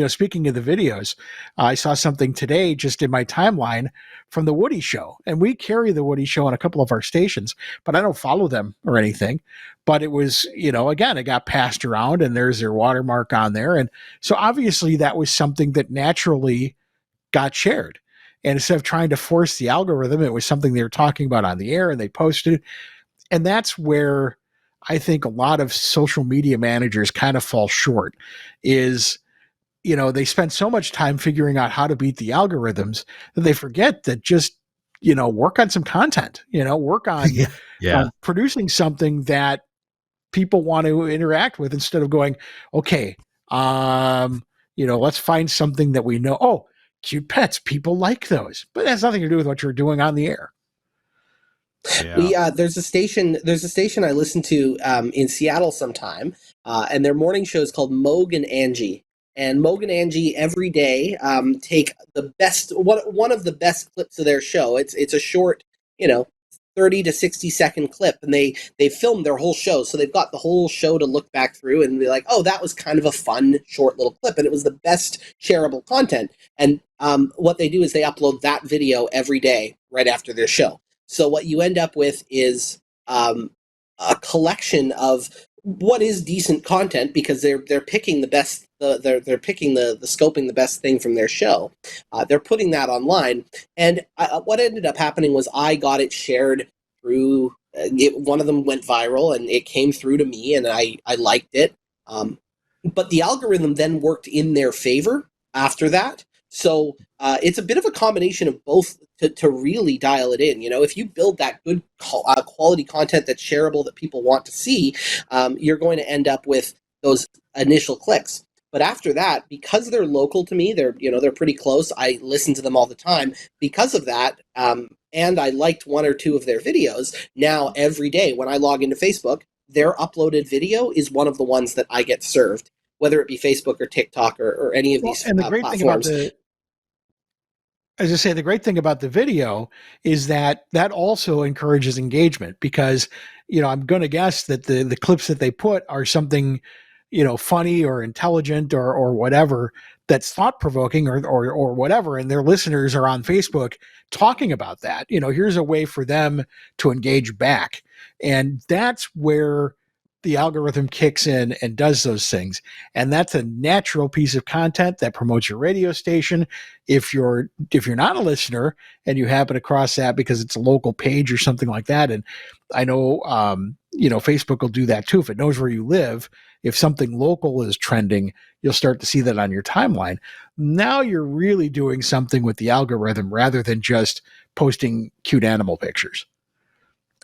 Speaking of the videos, I saw something today just in my timeline from the Woody Show, and we carry the Woody Show on a couple of our stations, but I don't follow them or anything. But it was, again, it got passed around, and there's their watermark on there. And so obviously that was something that naturally got shared. And instead of trying to force the algorithm, it was something they were talking about on the air, and they posted it. And that's where I think a lot of social media managers kind of fall short is, they spend so much time figuring out how to beat the algorithms that they forget that just, work on some content, work on producing something that people want to interact with, instead of going, okay, let's find something that we know. Oh, cute pets, people like those, but it has nothing to do with what you're doing on the air. Yeah. There's a station I listen to in Seattle sometime, and their morning show is called Moog and Angie. And Moog and Angie every day take the best, one of the best clips of their show. It's a short, 30 to 60 second clip, and they filmed their whole show, so they've got the whole show to look back through and be like, oh, that was kind of a fun short little clip, and it was the best shareable content. And what they do is they upload that video every day right after their show. So what you end up with is a collection of what is decent content, because they're picking the best. They're picking the scoping the best thing from their show. They're putting that online, and what ended up happening was I got it shared through. One of them went viral, and it came through to me, and I liked it. But the algorithm then worked in their favor after that. So it's a bit of a combination of both to really dial it in. If you build that good quality content that's shareable, that people want to see, you're going to end up with those initial clicks. But after that, because they're local to me, they're pretty close. I listen to them all the time. Because of that, and I liked one or two of their videos. Now every day when I log into Facebook, their uploaded video is one of the ones that I get served, whether it be Facebook or TikTok or any of these and the great platforms. Thing about as I say, the great thing about the video is that also encourages engagement, because, I'm going to guess that the clips that they put are something, funny or intelligent or whatever, that's thought provoking or whatever. And their listeners are on Facebook talking about that. Here's a way for them to engage back. And that's where the algorithm kicks in and does those things. And that's a natural piece of content that promotes your radio station. If you're not a listener and you happen across that because it's a local page or something like that, and I know, Facebook will do that too. If it knows where you live, if something local is trending, you'll start to see that on your timeline. Now you're really doing something with the algorithm rather than just posting cute animal pictures.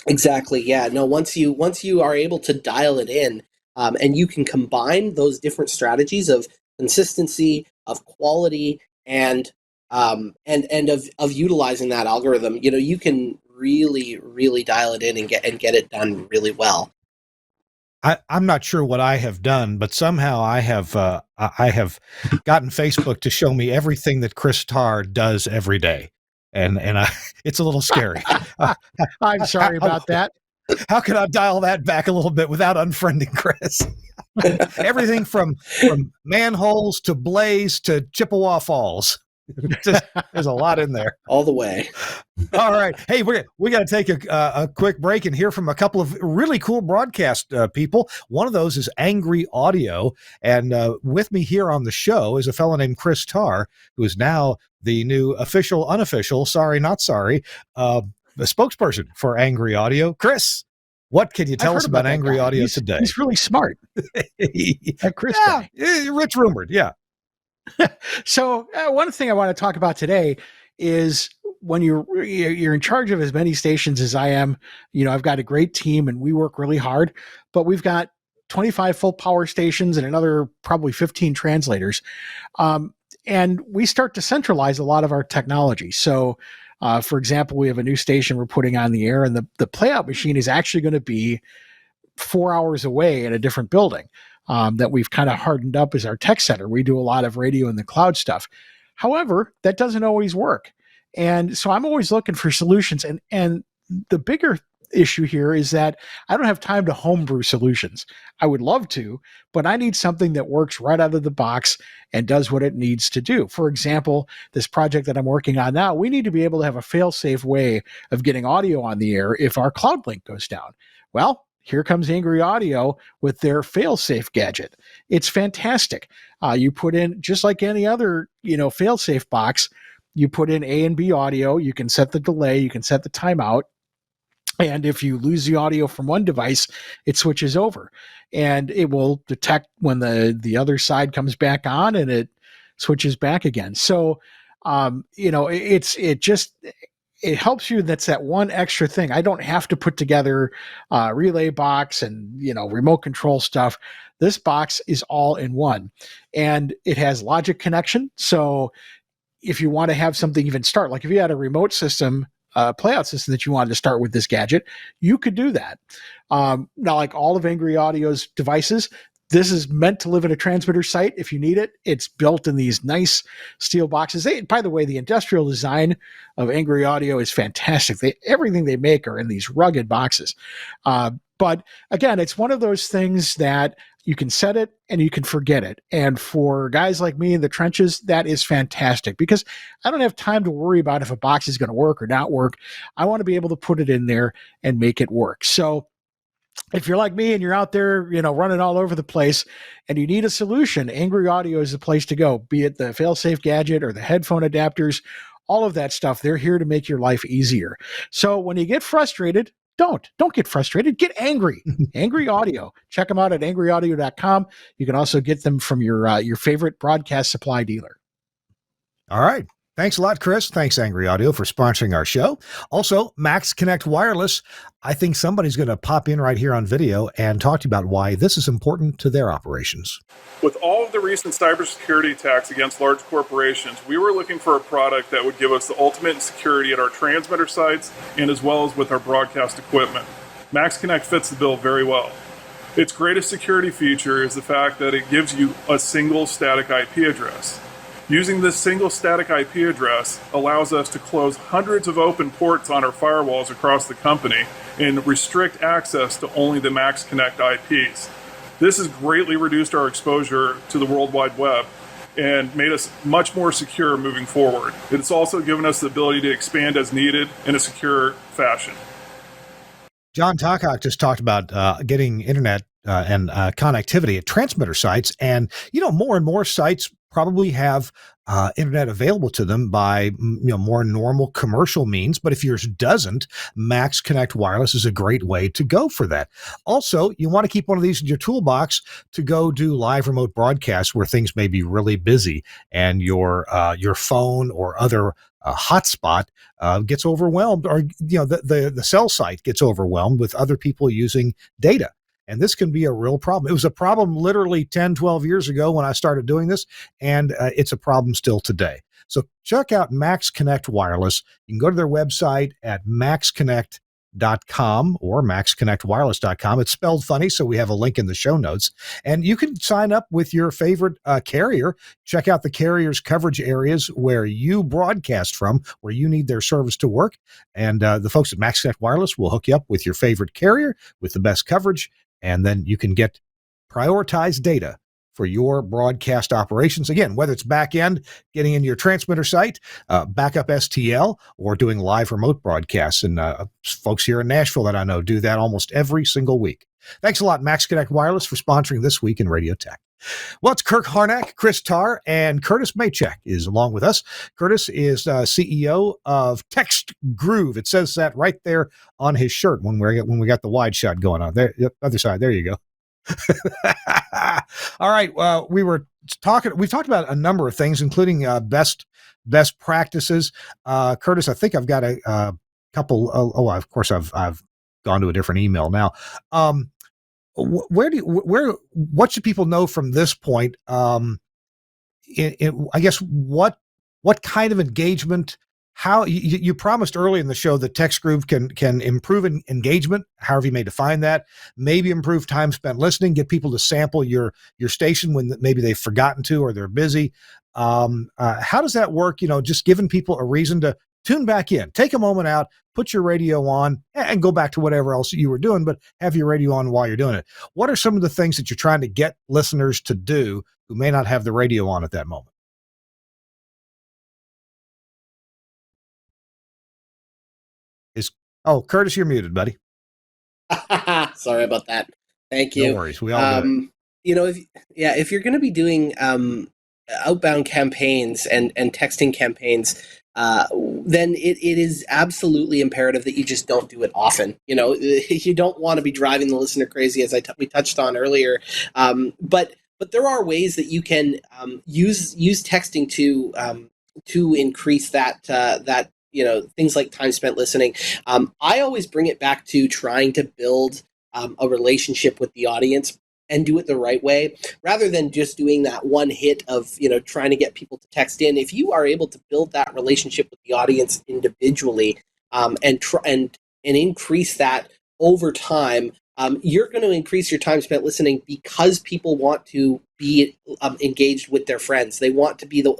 Exactly. Yeah. No, once you are able to dial it in, and you can combine those different strategies of consistency, of quality, and of utilizing that algorithm, you can really dial it in and get it done really well. I'm not sure what I have done, but somehow I have gotten Facebook to show me everything that Chris Tarr does every day, and it's a little scary. I'm sorry about that. How can I dial that back a little bit without unfriending Chris? Everything from manholes to Blaze to Chippewa Falls. There's a lot in there. All the way. All right. Hey, we got to take a quick break and hear from a couple of really cool broadcast people. One of those is Angry Audio. And with me here on the show is a fellow named Chris Tarr, who is now the new unofficial, sorry, not sorry, the spokesperson for Angry Audio. Chris, what can you tell us about Angry Audio today? He's really smart. Chris, rich rumored, yeah. So one thing I want to talk about today is when you're in charge of as many stations as I am. I've got a great team and we work really hard, but we've got 25 full power stations and another probably 15 translators. And we start to centralize a lot of our technology. So, for example, we have a new station we're putting on the air, and the playout machine is actually going to be 4 hours away in a different building. That we've kind of hardened up as our tech center. We do a lot of radio in the cloud stuff. However, that doesn't always work. And so I'm always looking for solutions. And the bigger issue here is that I don't have time to homebrew solutions. I would love to, but I need something that works right out of the box and does what it needs to do. For example, this project that I'm working on now, we need to be able to have a fail-safe way of getting audio on the air if our cloud link goes down. Well, here comes Angry Audio with their fail-safe gadget. It's fantastic. You put in, just like any other, fail-safe box, you put in A and B audio, you can set the delay, you can set the timeout, and if you lose the audio from one device, it switches over. And it will detect when the other side comes back on, and it switches back again. So, it helps you. That's that one extra thing. I don't have to put together relay box and, remote control stuff. This box is all in one, and it has logic connection. So if you want to have something even start, like if you had a remote system, playout system that you wanted to start with this gadget, you could do that. Now, like all of Angry Audio's devices, this is meant to live in a transmitter site if you need it. It's built in these nice steel boxes. By the way, the industrial design of Angry Audio is fantastic. Everything they make are in these rugged boxes. But again, it's one of those things that you can set it and you can forget it. And for guys like me in the trenches, that is fantastic because I don't have time to worry about if a box is going to work or not work. I want to be able to put it in there and make it work. So if you're like me and you're out there, running all over the place and you need a solution, Angry Audio is the place to go, be it the fail-safe gadget or the headphone adapters, all of that stuff. They're here to make your life easier. So when you get frustrated, don't get frustrated, get angry. Angry Audio. Check them out at angryaudio.com. You can also get them from your favorite broadcast supply dealer. All right. Thanks a lot, Chris. Thanks, Angry Audio, for sponsoring our show. Also, Max Connect Wireless. I think somebody's going to pop in right here on video and talk to you about why this is important to their operations. With all of the recent cybersecurity attacks against large corporations, we were looking for a product that would give us the ultimate security at our transmitter sites and as well as with our broadcast equipment. Max Connect fits the bill very well. Its greatest security feature is the fact that it gives you a single static IP address. Using this single static IP address allows us to close hundreds of open ports on our firewalls across the company and restrict access to only the Max Connect IPs. This has greatly reduced our exposure to the World Wide Web and made us much more secure moving forward. It's also given us the ability to expand as needed in a secure fashion. John Takak just talked about getting internet and connectivity at transmitter sites. And, more and more sites probably have internet available to them by more normal commercial means. But if yours doesn't, Max Connect Wireless is a great way to go for that. Also, you want to keep one of these in your toolbox to go do live remote broadcasts where things may be really busy and your phone or other hotspot gets overwhelmed, or the cell site gets overwhelmed with other people using data. And this can be a real problem. It was a problem literally 10, 12 years ago when I started doing this, and it's a problem still today. So check out Max Connect Wireless. You can go to their website at maxconnect.com or maxconnectwireless.com. It's spelled funny, so we have a link in the show notes. And you can sign up with your favorite carrier. Check out the carrier's coverage areas where you broadcast from, where you need their service to work. And the folks at Max Connect Wireless will hook you up with your favorite carrier with the best coverage. And then you can get prioritized data for your broadcast operations. Again, whether it's back end, getting into your transmitter site, backup STL, or doing live remote broadcasts. And folks here in Nashville that I know do that almost every single week. Thanks a lot, Max Connect Wireless, for sponsoring This Week in Radio Tech. Well, it's Kirk Harnack, Chris Tarr, and Curtis Machek is along with us. Curtis is CEO of Text Groove. It says that right there on his shirt when we got the wide shot going on. There, the other side. There you go. All right. We've talked about a number of things, including best practices. Curtis, I think I've got a couple. Of course, I've gone to a different email now. What should people know from this point? I guess what kind of engagement? How you promised early in the show that Text Groove can improve engagement, however you may define that, maybe improve time spent listening, get people to sample your station when maybe they've forgotten to or they're busy. How does that work? Just giving people a reason to tune back in, take a moment out, put your radio on, and go back to whatever else you were doing, but have your radio on while you're doing it. What are some of the things that you're trying to get listeners to do who may not have the radio on at that moment? Curtis, you're muted, buddy. Sorry about that. Thank you. No worries. We all do it. If you're going to be doing outbound campaigns and texting campaigns, then it is absolutely imperative that you just don't do it often. You don't want to be driving the listener crazy, as we touched on earlier. But there are ways that you can use texting to increase that things like time spent listening. I always bring it back to trying to build a relationship with the audience and do it the right way, rather than just doing that one hit of trying to get people to text in. If you are able to build that relationship with the audience individually and increase that over time, you're going to increase your time spent listening, because people want to be engaged with their friends. They want to be the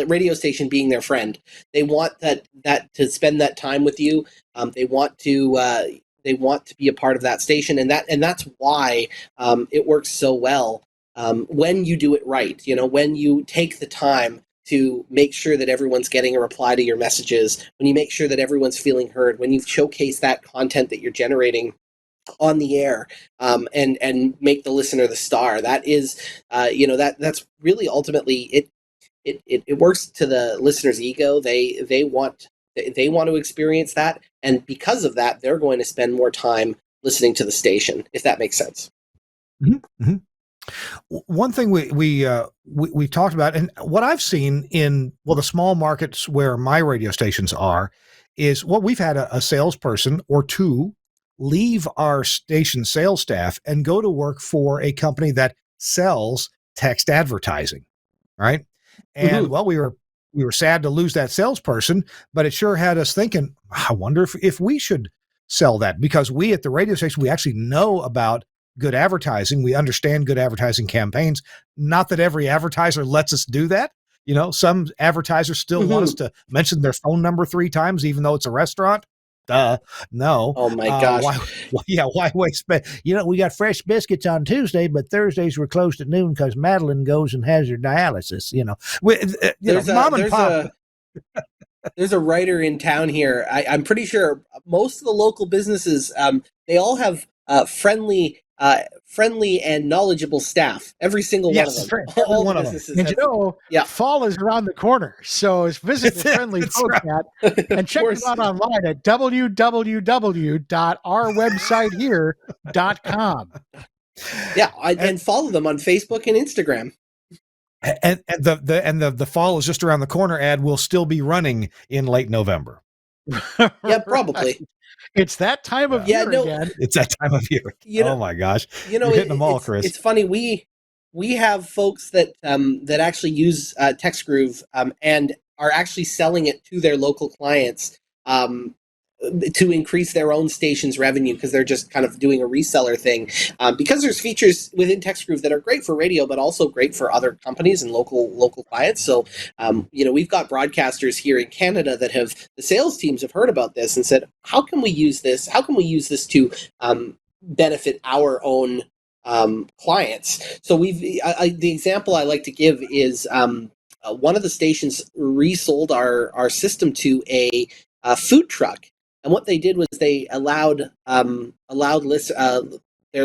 radio station being their friend. They want that to spend that time with you. They want to be a part of that station, and that's why it works so well when you do it right. When you take the time to make sure that everyone's getting a reply to your messages, when you make sure that everyone's feeling heard, when you showcase that content that you're generating on the air, and make the listener the star. That is, that's really ultimately it works to the listener's ego. They want to experience that, and because of that, they're going to spend more time listening to the station, if that makes sense. Mm-hmm. Mm-hmm. One thing we talked about, and what I've seen in the small markets where my radio stations are, is we've had a salesperson or two leave our station sales staff and go to work for a company that sells text advertising, right? And Mm-hmm. we were sad to lose that salesperson, but it sure had us thinking, I wonder if we should sell that, because we at the radio station, we actually know about good advertising. We understand good advertising campaigns. Not that every advertiser lets us do that. Some advertisers still want us to mention their phone number 3 times, even though it's a restaurant. No. Oh my gosh. Why waste? We got fresh biscuits on Tuesday, but Thursdays we're closed at noon because Madeline goes and has her dialysis. Mom and pop. There's a writer in town here. I'm pretty sure most of the local businesses, they all have friendly and knowledgeable staff. Every single one of them. All one of them. And fall is around the corner. So visit the friendly folk and check them out online at www.ourwebsitehere.com. Yeah, and follow them on Facebook and Instagram. And the fall is just around the corner ad will still be running in late November. Yeah, probably. Right. It's that time of year again. It's that time of year. Oh my gosh. You're hitting them all, Chris. It's funny. we have folks that that actually use TextGroove and are actually selling it to their local clients to increase their own station's revenue because they're just kind of doing a reseller thing. Because there's features within TextGroove that are great for radio, but also great for other companies and local clients. So, we've got broadcasters here in Canada that the sales teams have heard about this and said, how can we use this? How can we use this to benefit our own clients? So the example I like to give is one of the stations resold our system to a food truck. And what they did was they allowed their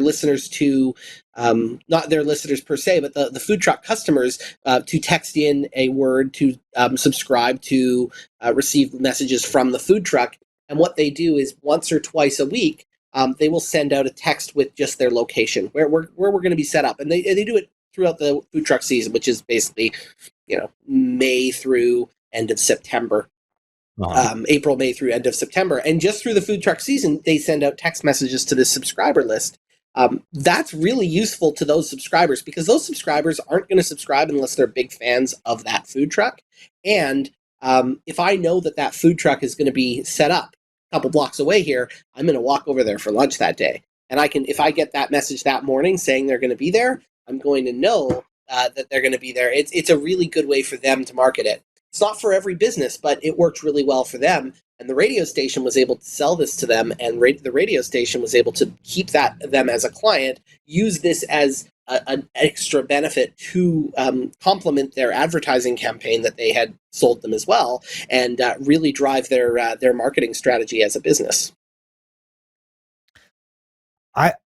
listeners to, not their listeners per se, but the food truck customers to text in a word to subscribe to receive messages from the food truck. And what they do is once or twice a week, they will send out a text with just their location, where we're going to be set up. And they do it throughout the food truck season, which is basically, May through end of September. April, May through end of September. And just through the food truck season, they send out text messages to the subscriber list. That's really useful to those subscribers because those subscribers aren't going to subscribe unless they're big fans of that food truck. And if I know that food truck is going to be set up a couple blocks away here, I'm going to walk over there for lunch that day. And if I get that message that morning saying they're going to be there, I'm going to know that they're going to be there. It's a really good way for them to market it. It's not for every business, but it worked really well for them. And the radio station was able to sell this to them, and the radio station was able to keep them as a client, use this as an extra benefit to complement their advertising campaign that they had sold them as well, and really drive their marketing strategy as a business.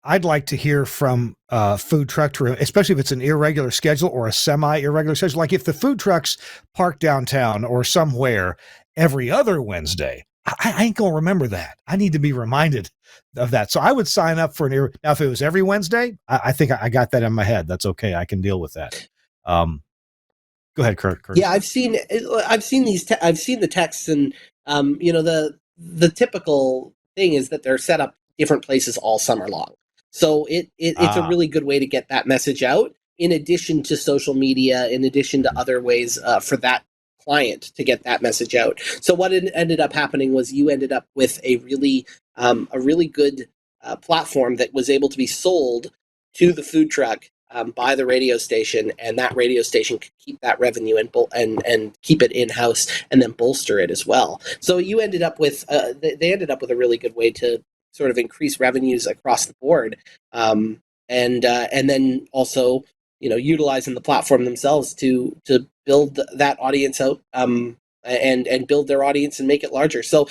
I'd like to hear from food truck, especially if it's an irregular schedule or a semi-irregular schedule. Like if the food trucks park downtown or somewhere every other Wednesday, I ain't going to remember that. I need to be reminded of that. So I would sign up for now, if it was every Wednesday, I think I got that in my head. That's okay. I can deal with that. Go ahead, Curtis. Yeah, I've seen these. I've seen the texts, and the typical thing is that they're set up different places all summer long. So it's a really good way to get that message out, in addition to social media, in addition to other ways for that client to get that message out. So what ended up happening was you ended up with a really good platform that was able to be sold to the food truck by the radio station, and that radio station could keep that revenue and keep it in-house and then bolster it as well. So you ended up with they ended up with a really good way to sort of increase revenues across the board, and then also utilizing the platform themselves to build that audience out and build their audience and make it larger. So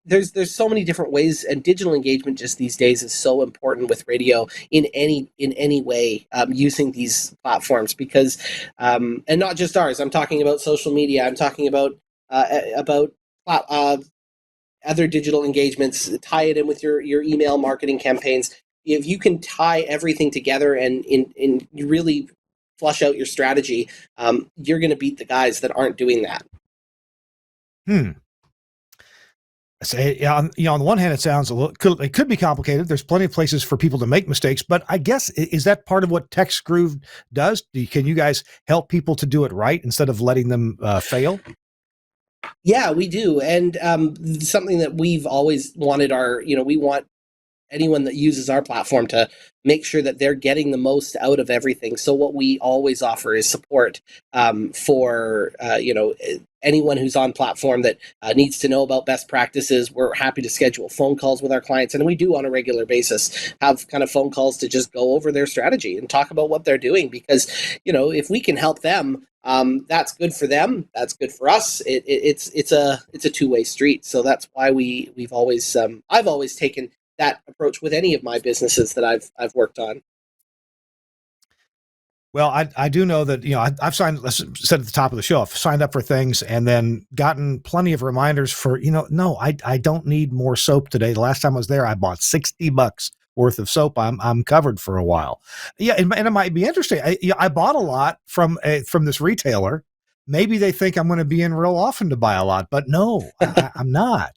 there's so many different ways, and digital engagement just these days is so important with radio in any way, using these platforms, because and not just ours. I'm talking about social media. I'm talking about other digital engagements. Tie it in with your email marketing campaigns. If you can tie everything together and you really flush out your strategy, you're going to beat the guys that aren't doing that. So, on the one hand, it sounds it could be complicated. There's plenty of places for people to make mistakes, but I guess, is that part of what TextGroove does? Can you guys help people to do it right instead of letting them fail? Yeah, we do. And something that we've always wanted we want anyone that uses our platform to make sure that they're getting the most out of everything. So what we always offer is support for anyone who's on platform that needs to know about best practices. We're happy to schedule phone calls with our clients, and we do on a regular basis have kind of phone calls to just go over their strategy and talk about what they're doing, because if we can help them, that's good for them, that's good for us. It's a two-way street. So that's why I've always taken that approach with any of my businesses that I've worked on. Well, I do know that, I've said at the top of the show, I've signed up for things and then gotten plenty of reminders for, no, I don't need more soap today. The last time I was there, I bought $60 worth of soap. I'm covered for a while. Yeah. And it might be interesting. I bought a lot from this retailer. Maybe they think I'm going to be in real often to buy a lot, but no, I'm not.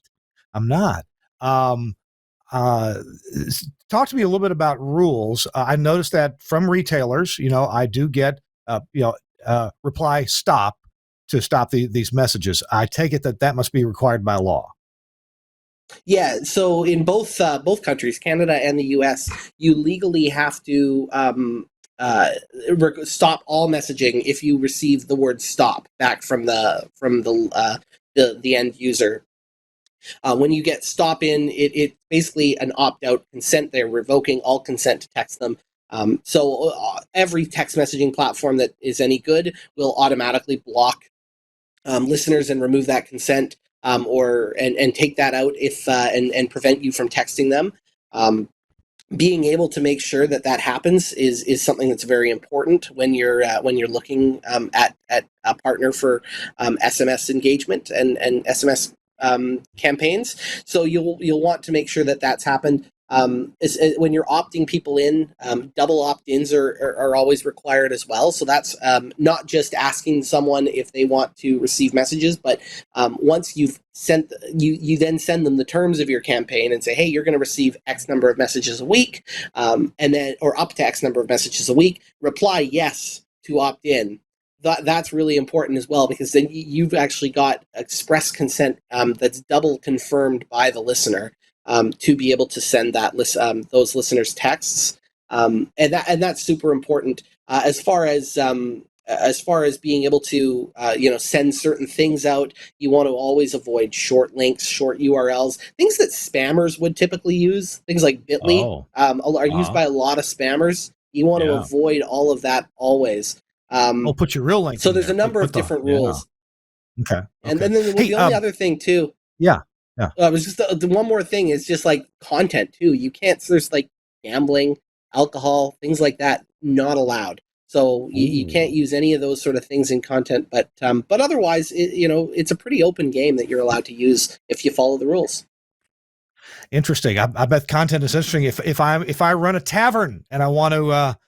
talk to me a little bit about rules. I noticed that from retailers, I do get, reply stop to stop these messages. I take it that must be required by law. Yeah, so in both countries, Canada and the U.S., you legally have to stop all messaging if you receive the word "stop" back from the end user. When you get stop in, it's basically an opt-out consent. They're revoking all consent to text them. So every text messaging platform that is any good will automatically block listeners and remove that consent, and take that out if and prevent you from texting them. Being able to make sure that happens is something that's very important when you're looking at a partner for SMS engagement and SMS campaigns. So you'll want to make sure that that's happened. When you're opting people in, double opt-ins are always required as well. So that's not just asking someone if they want to receive messages, but once you've sent, you then send them the terms of your campaign and say, hey, you're going to receive X number of messages a week, and then, or up to X number of messages a week. Reply yes to opt in. That's really important as well, because then you've actually got express consent that's double confirmed by the listener. To be able to send those listeners texts, and that's super important as far as being able to send certain things out. You want to always avoid short links, short URLs, things that spammers would typically use. Things like Bitly are used by a lot of spammers. You want to avoid all of that always. Put your real link. So there's a number of different rules. Okay. And then the only other thing too. Yeah. It was just the one more thing is just like content too. You can't. There's like gambling, alcohol, things like that not allowed. So you can't use any of those sort of things in content. But otherwise, it's a pretty open game that you're allowed to use if you follow the rules. Interesting. I bet content is interesting. If I run a tavern and I want to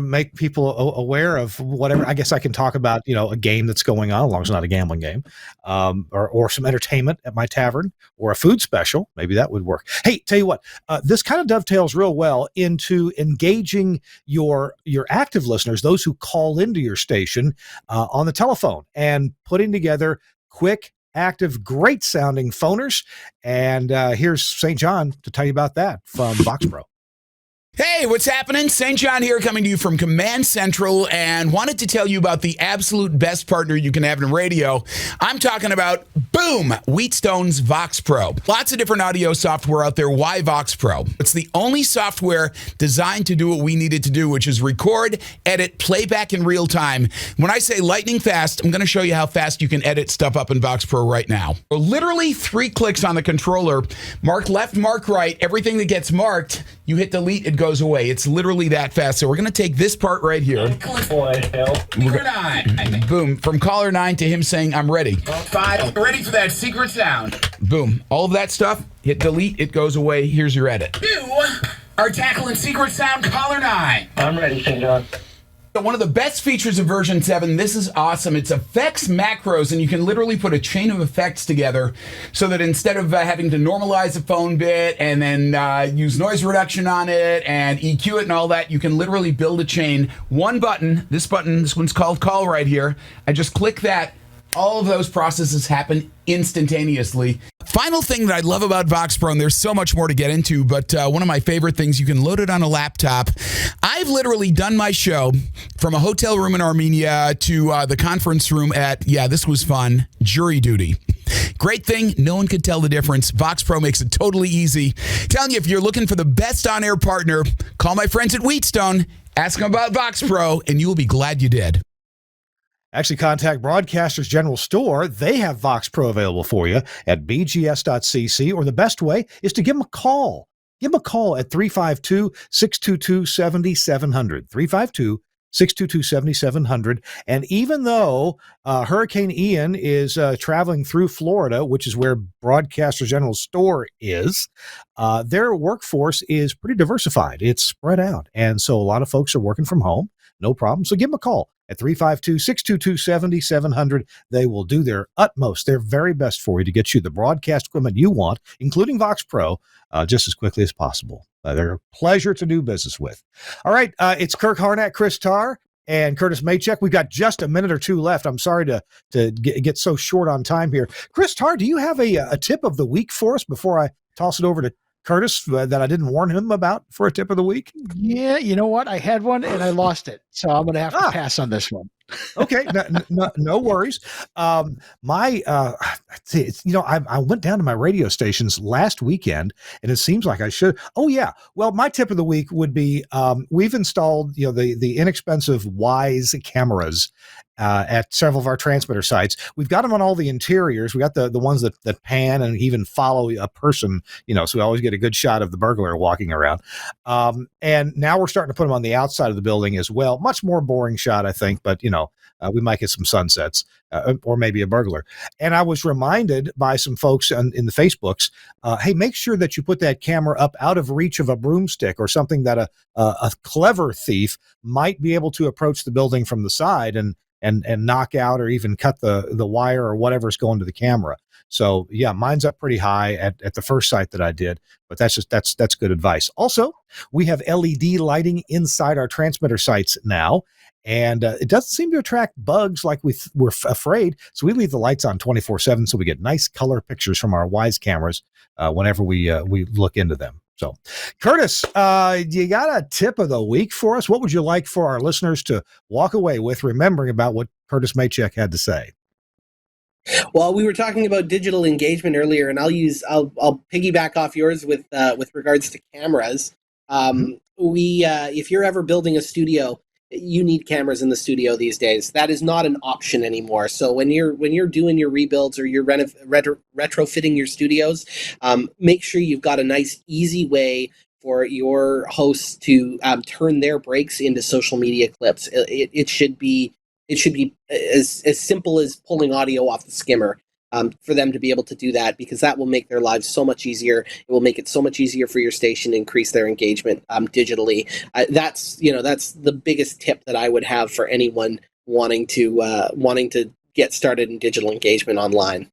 make people aware of whatever, I guess I can talk about, a game that's going on, as long as it's not a gambling game, or some entertainment at my tavern, or a food special. Maybe that would work. Hey, tell you what, this kind of dovetails real well into engaging your active listeners, those who call into your station on the telephone, and putting together quick, active, great sounding phoners. And here's St. John to tell you about that from VoxPro. Hey, what's happening? St. John here, coming to you from Command Central, and wanted to tell you about the absolute best partner you can have in radio. I'm talking about, boom, Wheatstone's VoxPro. Lots of different audio software out there. Why VoxPro? It's the only software designed to do what we needed to do, which is record, edit, playback in real time. When I say lightning fast, I'm going to show you how fast you can edit stuff up in VoxPro right now. So literally 3 clicks on the controller, mark left, mark right, everything that gets marked, you hit delete, it goes away. It's literally that fast. So we're going to take this part right here. Boom. From caller 9 to him saying, I'm ready. 5, ready for that secret sound. Boom. All of that stuff, hit delete, it goes away. Here's your edit. You are tackling secret sound, caller 9. I'm ready, St. John. One of the best features of version 7, this is awesome. It's effects macros, and you can literally put a chain of effects together so that instead of having to normalize a phone bit and then use noise reduction on it and EQ it and all that, you can literally build a chain. One button, this one's called call right here. I just click that. All of those processes happen instantaneously. Final thing that I love about VoxPro, and there's so much more to get into, but one of my favorite things, you can load it on a laptop. I've literally done my show from a hotel room in Armenia to the conference room at, this was fun, jury duty. Great thing, no one could tell the difference. VoxPro makes it totally easy. Telling you, if you're looking for the best on-air partner, call my friends at Wheatstone, ask them about VoxPro, and you will be glad you did. Actually, contact Broadcasters General Store. They have VoxPro available for you at bgs.cc, or the best way is to give them a call. Give them a call at 352-622-7700. 352-622-7700. And even though Hurricane Ian is traveling through Florida, which is where Broadcasters General Store is, their workforce is pretty diversified. It's spread out. And so a lot of folks are working from home. No problem. So give them a call. at 352-622-7700. They will do their utmost, their very best for you to get you the broadcast equipment you want, including Vox Pro, just as quickly as possible. They're a pleasure to do business with. All right, it's Kirk Harnack, Chris Tarr, and Curtis Machek. We've got just a minute or two left. I'm sorry to get so short on time here. Chris Tarr, do you have a tip of the week for us before I toss it over to Curtis that I didn't warn him about for a tip of the week? Yeah, you know what? I had one and I lost it, so I'm going to have to pass on this one. Okay, no worries. I went down to my radio stations last weekend, and it seems like I should. Oh yeah. Well, my tip of the week would be we've installed the inexpensive Wise cameras at several of our transmitter sites. We've got them on all the interiors. We got the ones that pan and even follow a person, so we always get a good shot of the burglar walking around. And now we're starting to put them on the outside of the building as well. Much more boring shot, I think, but we might get some sunsets or maybe a burglar. And I was reminded by some folks in the Facebooks, hey, make sure that you put that camera up out of reach of a broomstick or something that a clever thief might be able to approach the building from the side and knock out or even cut the wire or whatever's going to the camera. So yeah, mine's up pretty high at the first site that I did, but that's good advice. Also, we have LED lighting inside our transmitter sites now. And it doesn't seem to attract bugs like we're afraid. So we leave the lights on 24/7 so we get nice color pictures from our Wise cameras whenever we look into them. So, Curtis, you got a tip of the week for us? What would you like for our listeners to walk away with, remembering about what Curtis Machek had to say? Well, we were talking about digital engagement earlier, and I'll piggyback off yours with regards to cameras. If you're ever building a studio, you need cameras in the studio these days. That is not an option anymore. So when you're doing your rebuilds or you're retrofitting your studios, make sure you've got a nice, easy way for your hosts to turn their breaks into social media clips. It should be as simple as pulling audio off the skimmer. For them to be able to do that, because that will make their lives so much easier. It will make it so much easier for your station to increase their engagement digitally. That's the biggest tip that I would have for anyone wanting to get started in digital engagement online.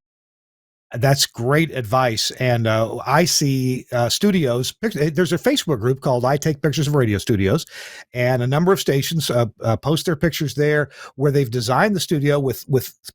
That's great advice. And I see studios. There's a Facebook group called I Take Pictures of Radio Studios, and a number of stations post their pictures there where they've designed the studio with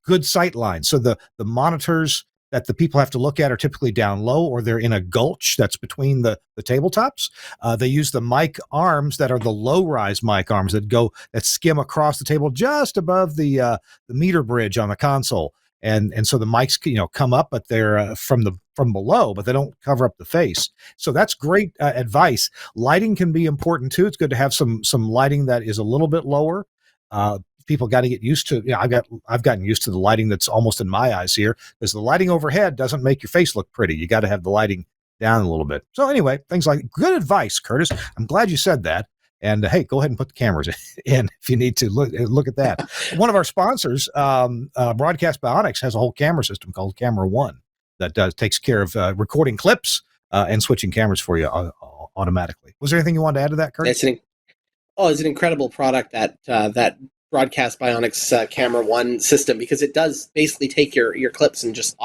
good sight lines. So the monitors that the people have to look at are typically down low, or they're in a gulch that's between the tabletops. They use the mic arms that are the low-rise mic arms that skim across the table just above the meter bridge on the console. And so the mics, come up, but they're from below, but they don't cover up the face. So that's great advice. Lighting can be important too. It's good to have some lighting that is a little bit lower. People got to get used to. I've gotten used to the lighting that's almost in my eyes here, because the lighting overhead doesn't make your face look pretty. You got to have the lighting down a little bit. So anyway, things like good advice, Curtis. I'm glad you said that. And hey, go ahead and put the cameras in if you need to. Look at that. One of our sponsors, Broadcast Bionics, has a whole camera system called Camera One that takes care of recording clips and switching cameras for you automatically. Was there anything you wanted to add to that, Curtis? It's an incredible product, that Broadcast Bionics Camera One system, because it does basically take your clips and just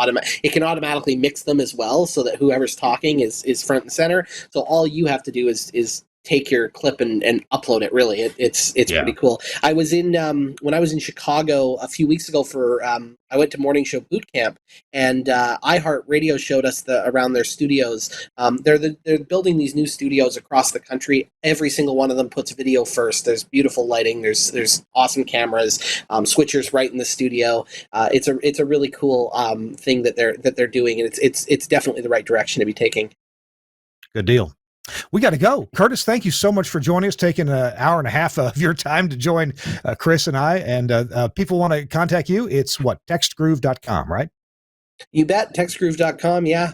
it can automatically mix them as well, so that whoever's talking is front and center. So all you have to do is take your clip and upload it. Really, it's pretty cool. I was in when I was in Chicago a few weeks ago for I went to Morning Show Boot Camp, and iHeartRadio showed us around their studios. They're building these new studios across the country. Every single one of them puts video first. There's beautiful lighting. There's awesome cameras, switchers right in the studio. It's a really cool thing that they're doing, and it's definitely the right direction to be taking. Good deal. We got to go. Curtis, thank you so much for joining us, taking an hour and a half of your time to join Chris and I. And people want to contact you. It's textgroove.com, right? You bet. Textgroove.com. Yeah.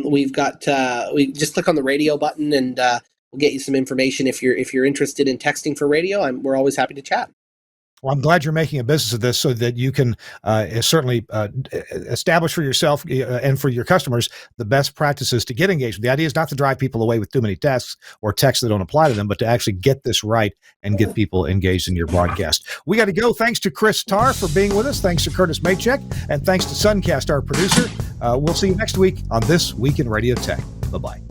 We've got, we just click on the radio button, and we'll get you some information if you're interested in texting for radio. We're always happy to chat. Well, I'm glad you're making a business of this so that you can certainly establish for yourself and for your customers the best practices to get engaged. The idea is not to drive people away with too many tasks or texts that don't apply to them, but to actually get this right and get people engaged in your broadcast. We got to go. Thanks to Chris Tarr for being with us. Thanks to Curtis Machek. And thanks to Suncast, our producer. We'll see you next week on This Week in Radio Tech. Bye-bye.